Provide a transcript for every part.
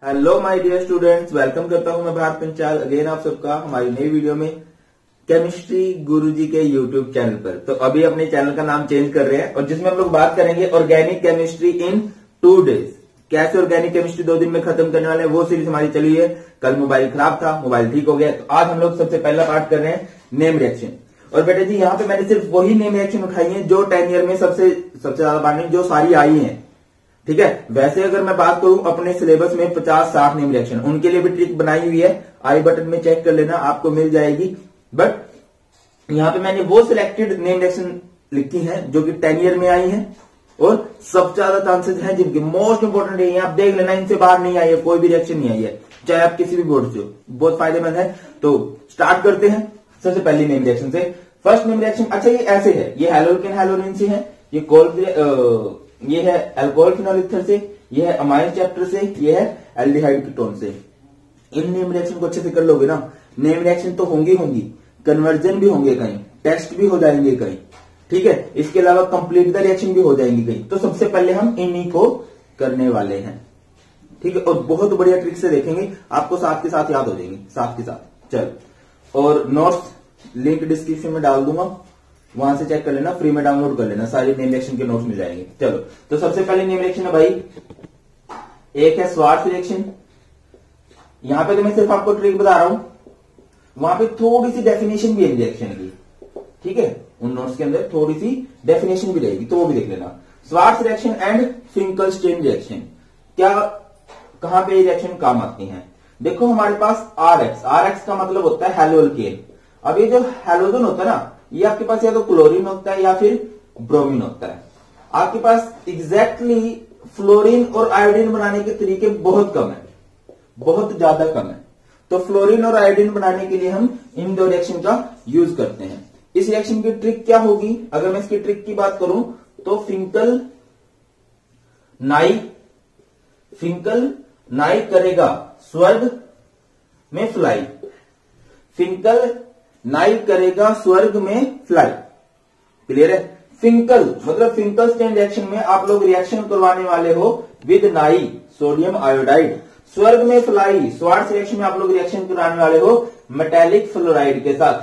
Hello my dear students, welcome करता हूं मैं भारत पंचाल अगेन आप सबका हमारी नई वीडियो में केमिस्ट्री गुरुजी के यूट्यूब चैनल पर। तो अभी अपने चैनल का नाम चेंज कर रहे हैं और जिसमें हम लोग बात करेंगे ऑर्गेनिक केमिस्ट्री इन 2 डेज। कैसे ऑर्गेनिक केमिस्ट्री 2 दिन में खत्म करने वाले हैं वो सीरीज हमारी चली है। कल मोबाइल खराब था, मोबाइल ठीक हो गया, तो आज हम लोग सबसे पहला पार्ट कर रहे हैं नेम रिएक्शन। और बेटे जी यहाँ पे मैंने सिर्फ वही नेम रिएक्शन उठाई है जो 10 ईयर में सबसे ज्यादा बार नहीं, जो सारी आई है। ठीक है, वैसे अगर मैं बात करूं अपने सिलेबस में 50-60 नेम रिएक्शन, उनके लिए भी ट्रिक बनाई हुई है, आई बटन में चेक कर लेना, आपको मिल जाएगी। बट यहां पे मैंने वो सिलेक्टेड नेम रिएक्शन लिखी है जो कि 10 ईयर में आई है और सबसे ज्यादा चांसेस हैं जिनके मोस्ट इंपोर्टेंट है। आप देख लेना, इनसे बाहर नहीं आई है, कोई भी रिएक्शन नहीं आई है, चाहे आप किसी भी बोर्ड से हो, बहुत फायदेमंद है। तो स्टार्ट करते हैं सबसे पहली नेम रिएक्शन से। फर्स्ट नेम रिएक्शन, अच्छा ये ऐसे है, ये हेलोकेन हेलोनिन से है, ये है अल्कोहल फिनोल ईथर से, ये है अमाइन चैप्टर से, ये है एल्डिहाइड कीटोन से। इन नेम रिएक्शन को अच्छे से कर लोगे ना, नेम रिएक्शन तो होंगी, कन्वर्जन भी होंगे कहीं, टेस्ट भी हो जाएंगे कहीं, ठीक है। इसके अलावा कंप्लीट द रिएक्शन भी हो जाएंगी कहीं। तो सबसे पहले हम इन्हीं को करने वाले हैं, ठीक है। और बहुत बढ़िया ट्रिक से देखेंगे, आपको साथ के साथ याद हो जाएंगे, साथ के साथ। चलो, और नोट्स लिंक डिस्क्रिप्शन में डाल दूंगा, वहां से चेक कर लेना, फ्री में डाउनलोड कर लेना, सारे नेम रिएक्शन के नोट्स मिल जाएंगे। चलो, तो सबसे पहले नेम रिएक्शन है भाई, एक है स्वार्ट्ज रिएक्शन। यहां पे तो मैं सिर्फ आपको ट्रिक बता रहा हूं, वहां पे थोड़ी सी डेफिनेशन भी है रिएक्शन की, ठीक है। उन नोट्स के अंदर थोड़ी सी डेफिनेशन भी रहेगी, तो वो भी देख लेना। Swarts reaction and Finkelstein reaction, क्या कहां पे ये रिएक्शन काम आती है? देखो हमारे पास आरएक्स का मतलब होता है हेलोअल्केन। अब ये जो हेलोजन होता है ना, ये आपके पास या तो क्लोरीन होता है या फिर ब्रोमीन होता है। आपके पास एग्जैक्टली फ्लोरीन और आयोडीन बनाने के तरीके बहुत कम है, बहुत ज्यादा कम है। तो फ्लोरीन और आयोडीन बनाने के लिए हम इन 2 रिएक्शन का यूज करते हैं। इस रिएक्शन की ट्रिक क्या होगी? अगर मैं इसकी ट्रिक की बात करूं तो फिंकल नाई करेगा स्वर्ग में फ्लाई, फिंकल नाई करेगा स्वर्ग में फ्लाई। क्लियर है? फिंकल मतलब फिंकलस्टीन रिएक्शन में आप लोग रिएक्शन करवाने वाले हो विद नाई सोडियम आयोडाइड। स्वर्ग में फ्लाई स्वार्ट्ज रिएक्शन में आप लोग रिएक्शन कराने वाले हो मेटेलिक फ्लोराइड के साथ।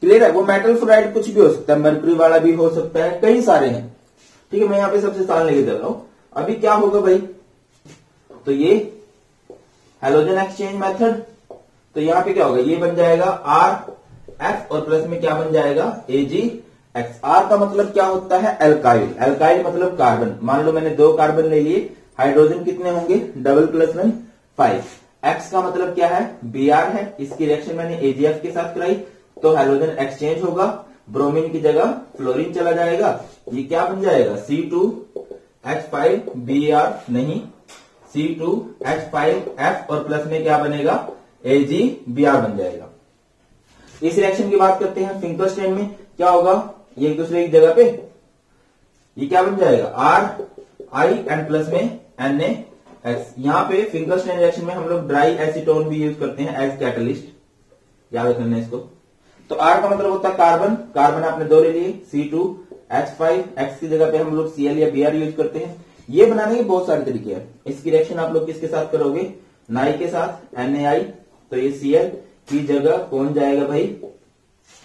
क्लियर है? वो मेटल फ्लोराइड कुछ भी हो सकता है, मर्क्यूरी वाला भी हो सकता है, कई सारे हैं, ठीक है। मैं यहां पे सबसे साल लेके चल रहा हूं। अभी क्या होगा भाई, तो ये हेलोजन एक्सचेंज मेथड, तो यहां पे क्या होगा, ये बन जाएगा RF और प्लस में क्या बन जाएगा AgX। R का मतलब क्या होता है? एल्काइल मतलब कार्बन। मान लो मैंने 2 कार्बन ले लिए, हाइड्रोजन कितने होंगे? Double plus 1 5। X का मतलब क्या है? Br है, इसकी रिएक्शन मैंने AgF के साथ कराई, तो हेलोजन एक्सचेंज होगा, ब्रोमीन की जगह फ्लोरीन चला जाएगा, ये क्या बन जाएगा? C2H5Br नहीं, C2H5F और प्लस में क्या बनेगा? AgBr बन जाएगा। इस रिएक्शन की बात करते हैं फिंकलस्टीन में, क्या होगा? ये एक दूसरे की जगह पे ये क्या बन जाएगा? RI एंड प्लस में NaX। यहां पे फिंकलस्टीन रिएक्शन में हम लोग ड्राई एसीटोन भी यूज करते हैं एज कैटलिस्ट, याद रखना इसको। तो R का मतलब होता है कार्बन, कार्बन आपने 2 ले लिए, C2H5X की जगह पे हम लोग Cl या Br यूज करते हैं। ये बनाने के बहुत सारे तरीके हैं। इसकी रिएक्शन आप लोग किसके साथ करोगे? नाई के साथ, NaI, तो ये Cl की जगह कौन जाएगा भाई?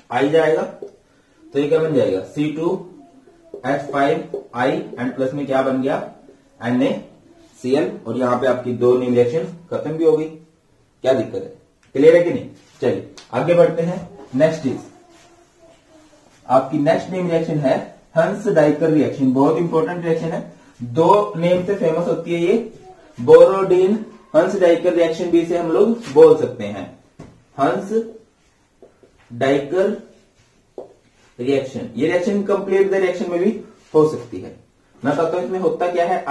I जाएगा, तो ये क्या बन जाएगा? C2H5I एंड प्लस में क्या बन गया? NaCl। और यहां पे आपकी 2 नेम रिएक्शन खत्म भी हो गई। क्या दिक्कत है? क्लियर है कि नहीं? चलिए आगे बढ़ते हैं। नेक्स्ट इज आपकी नेक्स्ट नेम रिएक्शन है हंस डाइकर रिएक्शन। बहुत इंपॉर्टेंट रिएक्शन है, 2 नेम से फेमस होती है ये, बोरोडीन हंस डाइकर रिएक्शन भी इसे हम लोग बोल सकते हैं। हंस डाइकर रिएक्शन, ये रिएक्शन कंप्लीट द रिएक्शन में भी हो सकती है। मैं कहता हूं इसमें होता क्या है?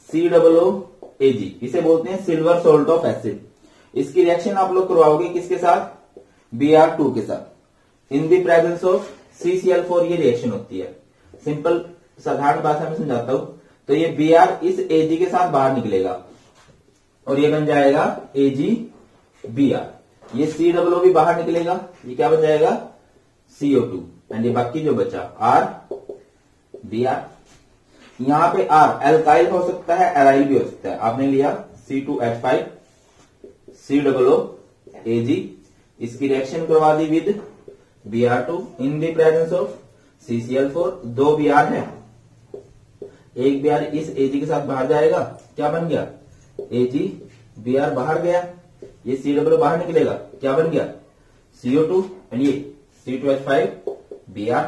RCOOAg, इसे बोलते हैं सिल्वर सोल्ट ऑफ एसिड। इसकी रिएक्शन आप लोग करवाओगे किसके साथ? Br2 के साथ, in the presence of CCl4 ये रिएक्शन होती है। सिंपल साधारण भाषा में समझाता हूं, तो ये Br इस Ag के साथ बाहर निकलेगा और ये बन जाएगा AgBr। ये COO भी बाहर निकलेगा, ये क्या बन जाएगा? CO2 एंड ये बाकी जो बचा RBr। यहां पे R एल्काइल हो सकता है, एराइल भी हो सकता है। आपने लिया C2H5 COOAG, इसकी रिएक्शन करवा दी with Br2 in the presence of CCl4। 2 Br है, एक Br इस Ag के साथ बाहर जाएगा, क्या बन गया Ag, Br बाहर गया, ये COO बाहर निकलेगा, क्या बन गया CO2 एंड ये C2H5 Br।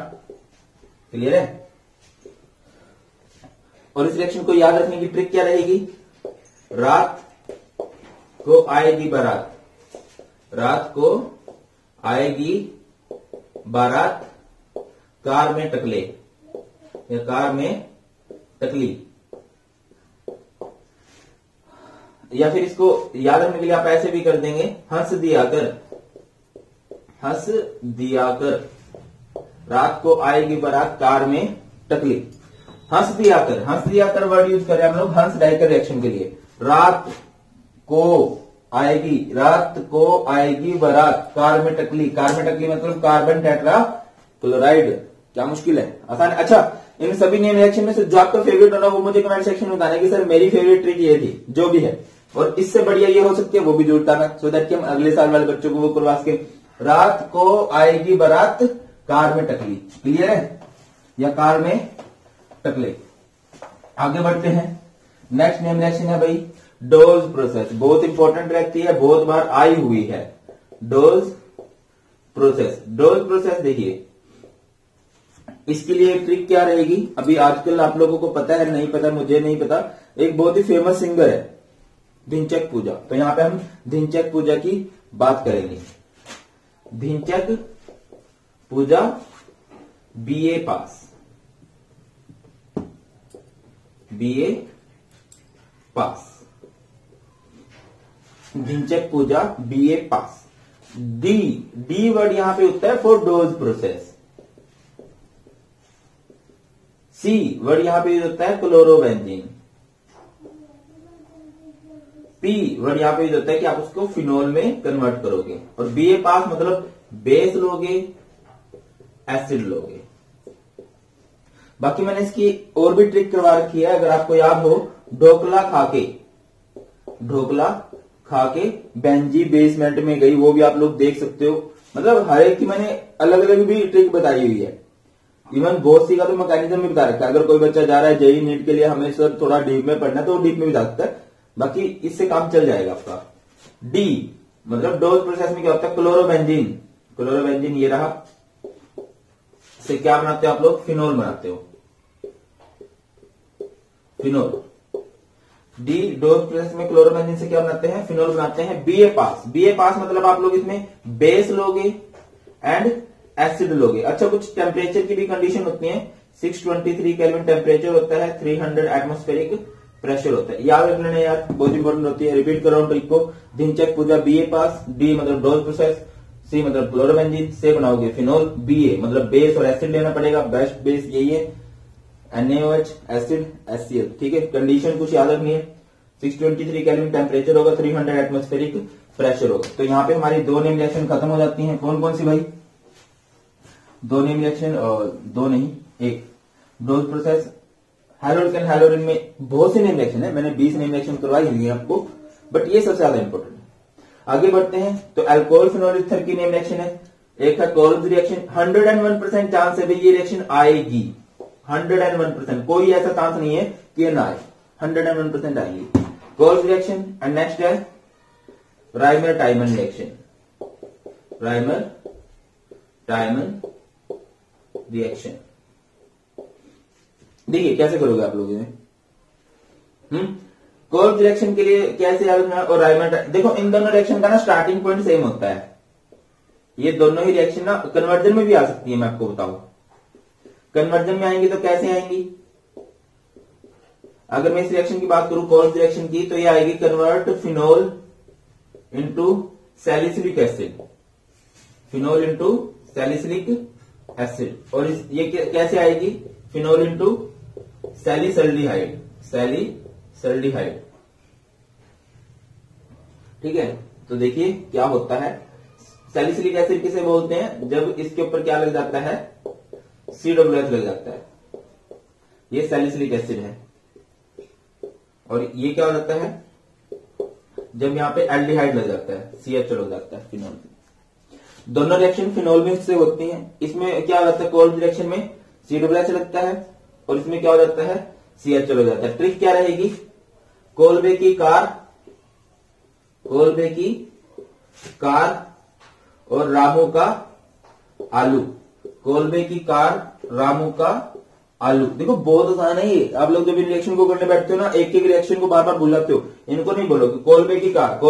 क्लियर है। और इस रिएक्शन को याद रखने की ट्रिक क्या रहेगी, रात को आएगी बारात, रात को आएगी बारात कार में टकले या कार में टकली। या फिर इसको याद रखने के लिए आप ऐसे भी कर देंगे, हंस दिया कर, हंस दिया कर, रात को आएगी बारात कार में टकली। हंस दिया कर वर्ड यूज कर रहे हैं हम लोग हंस डाइकर रिएक्शन के लिए। रात को आएगी बारात कार में टकली, कार में टकली मतलब कार्बन टेट्रा क्लोराइड। क्या मुश्किल है, आसान। अच्छा, इन सभी नेम रिएक्शन में से जो आपका फेवरेट होना वो मुझे कमेंट सेक्शन में बताना कि सर मेरी फेवरेट ट्रिक ये थी, जो भी है, और इससे बढ़िया ये हो सकती है वो भी जरूर बताना, सो दैट कि हम अगले साल वाले बच्चों को वो करवा सके। रात को आएगी बारात कार में टकली, क्लियर है, या कार में टकले। आगे बढ़ते हैं, नेक्स्ट नेम रिएक्शन है भाई डोज प्रोसेस। बहुत इंपॉर्टेंट रहती है, बहुत बार आई हुई है डोज प्रोसेस। डोज प्रोसेस देखिए, इसके लिए ट्रिक क्या रहेगी, अभी आजकल आप लोगों को पता है, नहीं पता, मुझे नहीं पता, एक बहुत ही फेमस सिंगर है धिनचक पूजा। तो यहां पे हम धिनचक पूजा की बात करेंगे। धिनचक पूजा BA पास, BA पास, धिनचक पूजा BA पास। डी वर्ड यहां पे होता है for dose process. C word यहां पे यूज होता है क्लोरोबेंजीन। P वर्ड यहां पे यूज होता है कि आप उसको फिनोल में कन्वर्ट करोगे। और BA पास मतलब बेस लोगे, एसिड लोगे। बाकी मैंने इसकी और भी ट्रिक करवा रखी है, अगर आपको याद हो, ढोकला खाके बेंजी बेसमेंट में गई, वो भी आप लोग देख सकते हो। मतलब हर एक की मैंने अलग अलग भी ट्रिक बताई हुई है। इवन बहुत सी का तो मैकेनिज्म भी बता रखा है। अगर कोई बच्चा जा रहा है जेई नीट के लिए, हमें सर थोड़ा डीप में पढ़ना है, तो डीप में भी जा सकता है, बाकी इससे काम चल जाएगा आपका। डी मतलब डोज प्रोसेस में क्या होता है, क्लोरोबेंजीन ये रहा, से क्या बनाते हो आप लोग, फिनोल बनाते हो, फिनोल। डी डोज प्रोसेस में क्लोरोबेंजीन से क्या बनाते हैं, फिनोल बनाते हैं। BA पास मतलब आप लोग इसमें बेस लोगे एंड एसिड लोगे। अच्छा, कुछ टेम्परेचर की भी कंडीशन होती है। 623 केल्विन टेम्परेचर होता है, 300 एटमॉस्फेरिक प्रेशर होता है। याद रख लेना यार, बहुत इंपॉर्टेंट होती है। रिपीट कर रहा हूं ट्रिक को, धिनचक पूजा BA पास, डी मतलब डोज प्रोसेस, C मतलब क्लोरोबेंजीन, से बनाओगे फिनोल, BA मतलब बेस और एसिड लेना पड़ेगा, बेस्ट बेस यही है, NaOH, एसिड, HCl। ठीक है, कंडीशन कुछ याद रखनी है। 623 केल्विन टेम्परेचर होगा, 300 एटमॉस्फेरिक प्रेशर होगा। तो यहाँ पे हमारी 2 नेम रिएक्शन खत्म हो जाती हैं। कौन कौन सी भाई, 2 नेम रिएक्शन, और 2 नहीं, 1 डोज प्रोसेस। हैलोरिन हैलोरिन में बहुत सी नेम रिएक्शन है, मैंने 20 नेम रिएक्शन करवाई हुई है आपको, बट ये सबसे ज्यादा इंपॉर्टेंट है। आगे बढ़ते हैं, तो अल्कोहल फिनोल ईथर की नेम रिएक्शन है। एक है कोल्स रिएक्शन, 101% चांस है भाई ये रिएक्शन आएगी, 101%, कोई ऐसा चांस नहीं है कि ये ना आए, 101% आएगी कोल्स रिएक्शन। एंड नेक्स्ट है राइमर टाइमन रिएक्शन, राइमर टाइमन रिएक्शन। देखिए कैसे करोगे आप लोग इन्हें। कोल्स रिएक्शन के लिए कैसे याद रखना, और राइमर, देखो इन दोनों रिएक्शन का ना स्टार्टिंग पॉइंट सेम होता है। ये दोनों ही रिएक्शन ना कन्वर्जन में भी आ सकती है, मैं आपको बताऊं। कन्वर्जन में आएंगी तो कैसे आएंगी, अगर मैं इस रिएक्शन की बात करूं कोल्स रिएक्शन की, तो ये आएगी convert phenol into salicylic acid, phenol into salicylic acid. और ये कैसे आएगी, फिनोल इनटू सैलिसल्डिहाइड, सैलिसल्डिहाइड। ठीक है, तो देखिए क्या होता है, सैलिसिलिक एसिड किसे बोलते हैं, जब इसके ऊपर क्या लग जाता है, COOH लग जाता है, ये सैलिसिलिक एसिड है। और ये क्या हो जाता है, जब यहाँ पे एल्डिहाइड लग जाता है, CH लग जाता है फिनोल। दोनों रिएक्शन फिनोल में से होती हैं। इसमें क्या हो जाता है, कोल्ड रिएक्शन में COH लगता है और इसमें क्या हो जाता है, CH हो जाता है। ट्रिक क्या रहेगी, कोलबे की कार और रामू का आलू, कोलबे की कार रामू का आलू। देखो बहुत आसान है ये। आप लोग जब इन रिएक्शन को करने बैठते हो ना, एक एक रिएक्शन को बार बार भूल जाते हो। इनको नहीं बोलोगे कोलबे की कार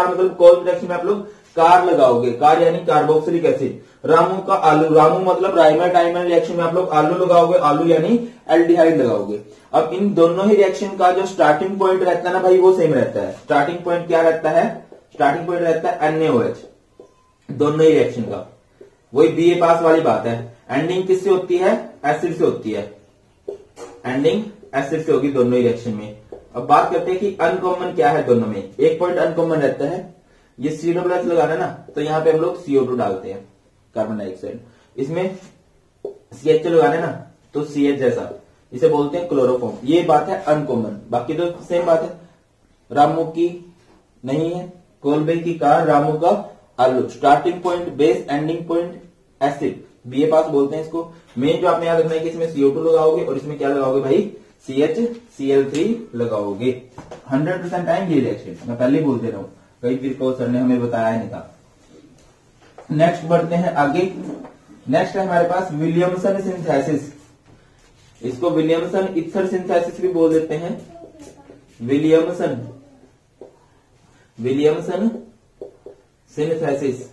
मतलब कोल्ड रिएक्शन में आप लोग कार लगाओगे, कार यानी कार्बोक्सिलिक एसिड। रामू का आलू, रामू मतलब राइमर रिएक्शन में आप लोग आलू लगाओगे, आलू यानी एल्डिहाइड लगाओगे। अब इन दोनों ही रिएक्शन का जो स्टार्टिंग पॉइंट रहता है ना भाई, वो सेम रहता है। स्टार्टिंग पॉइंट क्या रहता है, स्टार्टिंग पॉइंट रहता है NaOH, दोनों ही रिएक्शन का। वही BA पास वाली बात है। एंडिंग किससे होती है, एसिड से होती है। एंडिंग एसिड से होगी दोनों ही रिएक्शन में। अब बात करते हैं कि अनकॉमन क्या है दोनों में। एक पॉइंट अनकॉमन रहता है, ये COH लगाना ना, तो यहाँ पे हम लोग CO2 डालते हैं, कार्बन डाइऑक्साइड। इसमें CH लगाना ना, तो CH जैसा, इसे बोलते हैं क्लोरोफॉर्म। ये बात है अनकॉमन, बाकी तो सेम बात है। रामू की नहीं है, कोलबे की कार रामू का आलू, starting point base, ending point acid, BA पास बोलते हैं इसको। मेन जो आपने याद रखना है कि इसमें CO2 लगाओगे और इसमें क्या लगाओगे भाई, CHCl3 लगाओगे। 100% टाइम ये रिएक्शन मैं पहले ही बोलते रहा हूं, कई फिर को सर ने हमें बताया नहीं था। नेक्स्ट बढ़ते हैं आगे। नेक्स्ट है हमारे पास विलियमसन सिंथेसिस। इसको विलियमसन इथर सिंथेसिस भी बोल देते हैं। Williamson synthesis.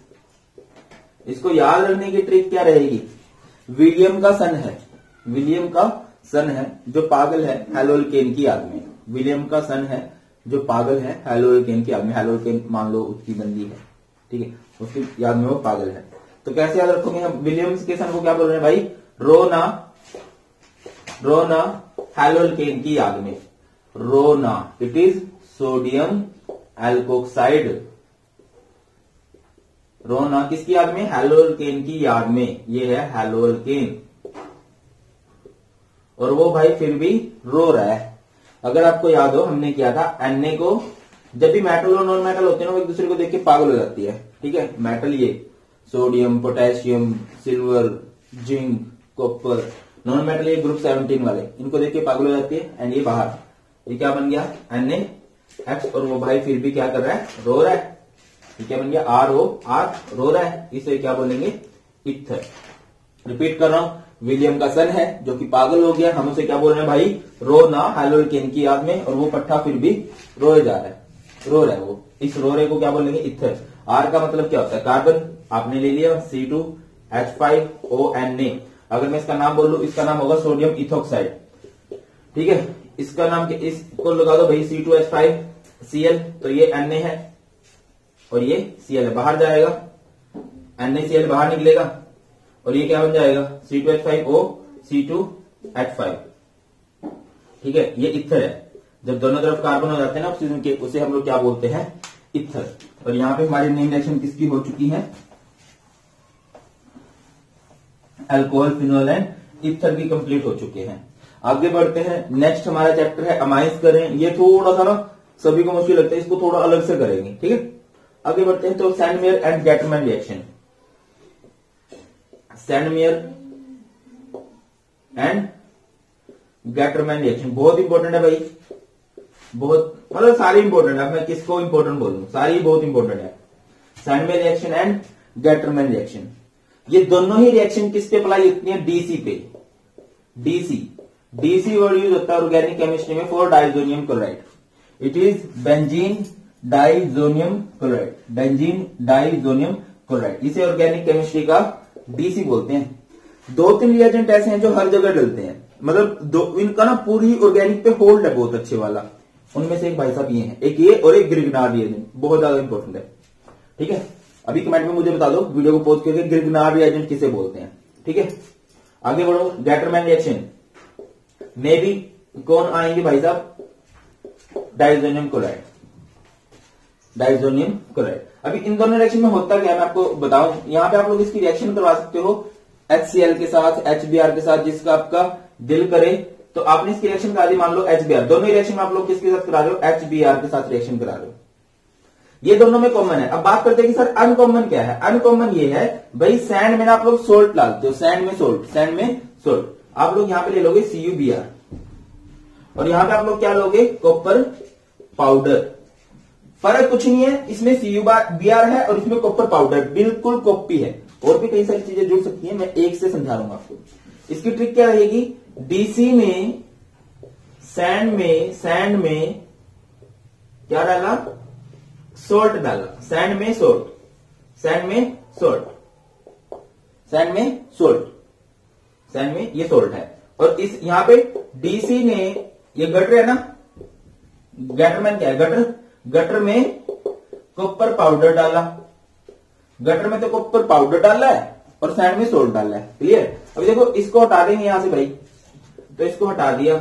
इसको याद रखने की ट्रिक क्या रहेगी, विलियम का सन है जो पागल है हेलोल्केन की आग में। विलियम का सन है जो पागल है हेलोल्केन की आग में। हेलोल्केन मान लो उसकी बंदी है, ठीक है, उसकी याद में वो पागल है। तो कैसे याद रखोगे हम, विलियम्स के सन को क्या बोल रहे हैं भाई, रोना हेलोल्केन की आग में। रोना इट इज सोडियम एल्कोक्साइड। रोना किसकी याद में, हेलोल्केन की याद में। ये है हेलोल्केन, और वो भाई फिर भी रो रहा है। अगर आपको याद हो, हमने किया था Na को, जब भी मेटल और नॉन मेटल होते हैं ना, वो एक दूसरे को देख के पागल हो जाती है, ठीक है। मेटल ये sodium, potassium, silver, zinc, copper. Non metal ये ग्रुप 17 वाले, इनको देख के पागल हो जाती है। एंड ये बाहर, ये क्या बन गया NaX, और वो भाई फिर भी क्या कर रहा है, रो रहा है। ये क्या बन गया, ROR, रो रहा है। इसे क्या बोलेंगे, इथर। रिपीट कर रहा हूं, विलियम का सन है जो कि पागल हो गया, हम उसे क्या बोल रहे हैं भाई, रोना हेलोल्केन की याद में, और वो पट्टा फिर भी रोए जा रहा है, रो रहा है वो। इस रोरे को क्या बोलेंगे, इथर। R का मतलब क्या होता है, कार्बन, आपने ले लिया C2H5ONa। अगर मैं इसका नाम बोल लू, इसका नाम होगा सोडियम इथोक्साइड, ठीक है। इसका नाम, इसको लगा दो भाई C2H5Cl, तो ये Na है और ये Cl है, बाहर जाएगा, NaCl बाहर निकलेगा, और ये क्या बन जाएगा, C2H5O C2H5, ठीक है। ये इथर है। जब दोनों तरफ कार्बन हो जाते हैं ना ऑक्सीजन के, उसे हम लोग क्या बोलते हैं, इथर। और यहां पे हमारी मेन रिएक्शन किसकी हो चुकी है, अल्कोहल, फिनोल एंड इथर की कंप्लीट हो चुके हैं। आगे बढ़ते हैं। नेक्स्ट हमारा चैप्टर है अमाइंस करें। ये थोड़ा सा ना सभी को मुश्किल लगता है, इसको थोड़ा अलग से करेंगे, ठीक है। आगे बढ़ते हैं। तो Sandmeyer and Gattermann reaction, Sandmeyer and Gattermann reaction बहुत इंपॉर्टेंट है भाई, बहुत, मतलब सारी इंपॉर्टेंट है। मैं किसको इंपॉर्टेंट बोलूं, सारी बहुत इंपॉर्टेंट है। Sandmeyer reaction and Gattermann reaction, ये दोनों ही रिएक्शन किस पे अप्लाई होती है, डीसी पे। डीसी वर्ड यूज होता है ऑर्गेनिक केमिस्ट्री में for diazonium chloride. It is benzene diazonium chloride, benzene diazonium chloride, इसे ऑर्गेनिक केमिस्ट्री का डीसी बोलते हैं। 2-3 रिएजेंट ऐसे हैं जो हर जगह डलते हैं, मतलब इनका ना पूरी ऑर्गेनिक पे होल्ड है बहुत अच्छे वाला। उनमें से एक भाई साहब ये हैं, एक ये और एक ग्रिग्नार रिएजेंट, बहुत ज्यादा इंपॉर्टेंट है, ठीक है। अभी कमेंट में मुझे बता दो, वीडियो को पॉज करके, ग्रिग्नार रिएजेंट किसे बोलते हैं, ठीक है। आगे बढ़ो। गेटरमैन रिएक्शन में भी कौन आएंगे भाई साहब, डाइजोनियम क्लोराइड, डाइजोनियम क्लोराइड। अभी इन दोनों रिएक्शन में होता क्या है मैं आपको बताऊं। यहां पे आप लोग इसकी रिएक्शन करवा सकते हो HCl के साथ, HBr के साथ, जिसका आपका दिल करे। तो आपने इसकी रिएक्शन करा दी, मान लो HBr, दोनों रिएक्शन में आप लोग किसके साथ करा रहे हो, HBr के साथ रिएक्शन करा रहे हो। ये दोनों में कॉमन है। अब बात करते हैं कि सर अनकॉमन क्या है। अनकॉमन ये है भाई, सैंड में ना आप लोग सोल्ट डालते हो, सैंड में सोल्ट, सैंड में सोल्ट। आप लोग यहां पे ले लोगे CuBr और यहां पे आप लोग क्या लोगे, कॉपर पाउडर। फर्क कुछ नहीं है, इसमें CuBr है और इसमें कॉपर पाउडर, बिल्कुल कॉपी है। और भी कई सारी चीजें जुड़ सकती हैं, मैं एक से समझा रहा हूं आपको। इसकी ट्रिक क्या रहेगी, डीसी में सैंड में क्या डाला, सोल्ट डाला, सैंड में सोल्ट, सैंड में सोल्ट, सैंड में सोल्ट, सैंड में ये सोल्ट है। और इस यहां पे डीसी ने, ये गटर है ना, गटर में क्या है, गटर में कॉपर पाउडर डाला, गटर में तो कॉपर पाउडर डाला है और सैंड में सोल्ट डाला है। क्लियर। अभी देखो इसको हटा देंगे यहां से भाई, तो इसको हटा दिया।